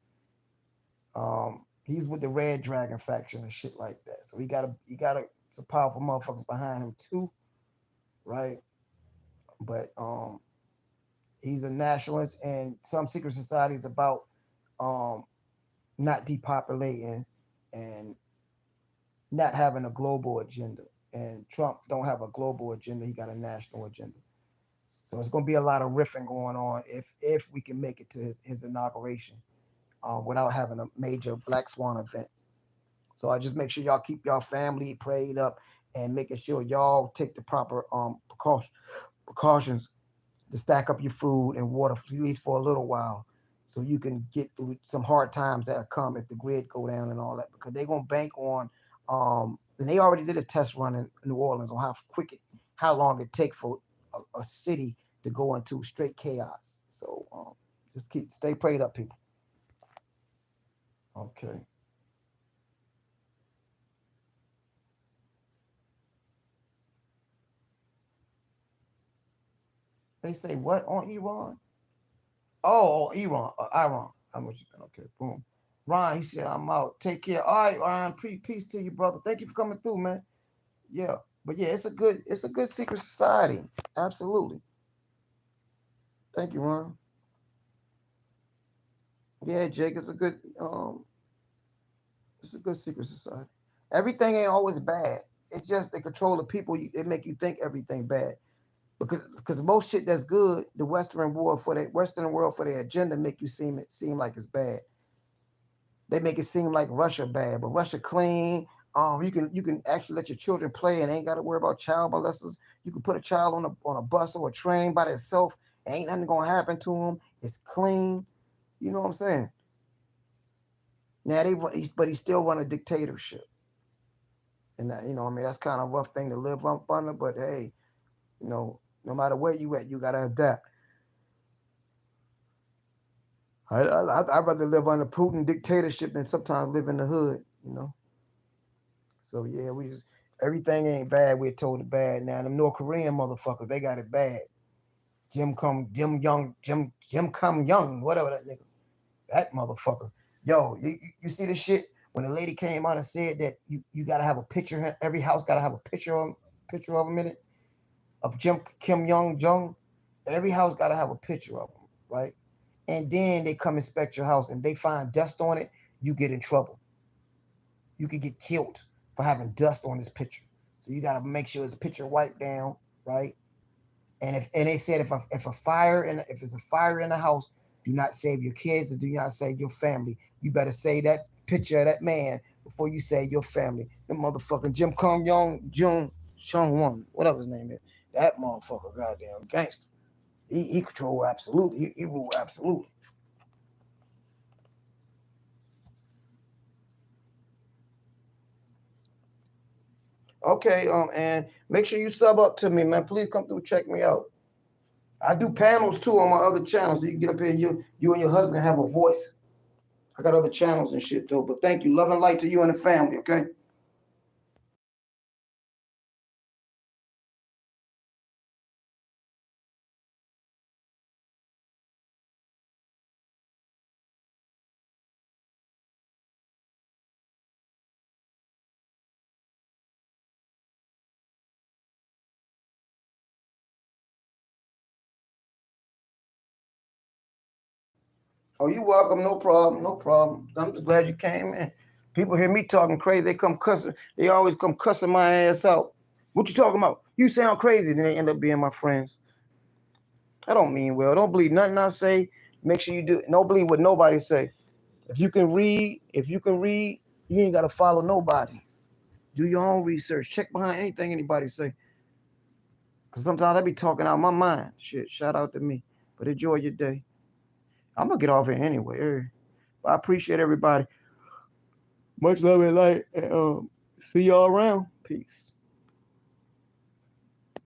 He's with the Red Dragon faction and shit like that. So he got some powerful motherfuckers behind him too, right? But he's a nationalist, and some secret societies about um not depopulating and not having a global agenda. And Trump don't have a global agenda; he got a national agenda. So it's going to be a lot of riffing going on if we can make it to his inauguration without having a major Black Swan event. So I just make sure y'all keep y'all family prayed up and making sure y'all take the proper precautions to stack up your food and water at least for a little while so you can get through some hard times that come if the grid go down and all that because they're going to bank on and they already did a test run in New Orleans on how long it take for a city to go into straight chaos. So just stay prayed up, people. Okay. They say what on Iran? Oh, Iran, Iran. I'm what you okay. Boom. Ron, he said I'm out. Take care. All right, Ron. Peace to you, brother. Thank you for coming through, man. Yeah, but yeah, it's a good secret society. Absolutely. Thank you, Ron. Yeah, Jake, it's a good secret society. Everything ain't always bad. It's just they control the people. They make you think everything bad. Because most shit that's good, the Western world for their agenda make you seem like it's bad. They make it seem like Russia bad, but Russia clean. You can actually let your children play and ain't got to worry about child molesters. You can put a child on a bus or a train by themselves. Ain't nothing gonna happen to them. It's clean. You know what I'm saying? Now but he still run a dictatorship, and I mean that's kind of a rough thing to live up under. But hey, no matter where you at, you gotta adapt. I'd rather live under Putin dictatorship than sometimes live in the hood. So yeah, everything ain't bad. We're told it bad now. Them North Korean motherfuckers, they got it bad. Jim Come Young, whatever that nigga, that motherfucker. Yo, you see this shit when the lady came out and said that you gotta have a picture. Every house gotta have a picture of him in it of Jim Kim Young Jung. Every house gotta have a picture of him, right? And then they come inspect your house and they find dust on it, you get in trouble. You could get killed for having dust on this picture. So you gotta make sure this picture wiped down, right? And they said if it's a fire in the house, do not save your kids or do not save your family. You better say that picture of that man before you say your family. The motherfucking Jim Kong Young Jung Chung Won, whatever his name is. That motherfucker, goddamn gangster. He control absolutely. He rule absolutely. Okay, and make sure you sub up to me, man. Please come through, check me out. I do panels too on my other channels, so you can get up here and you and your husband have a voice. I got other channels and shit though. But thank you. Love and light to you and the family, okay? Oh, you welcome. No problem. No problem. I'm just glad you came in. People hear me talking crazy. They come cussing. They always come cussing my ass out. What you talking about? You sound crazy. Then they end up being my friends. I don't mean well. Don't believe nothing I say. Make sure you do. Don't believe what nobody say. If you can read, you ain't gotta follow nobody. Do your own research. Check behind anything anybody say. Cause sometimes I be talking out my mind. Shit, shout out to me. But enjoy your day. I'm gonna get off here anyway. I appreciate everybody. Much love and light. And see y'all around. Peace.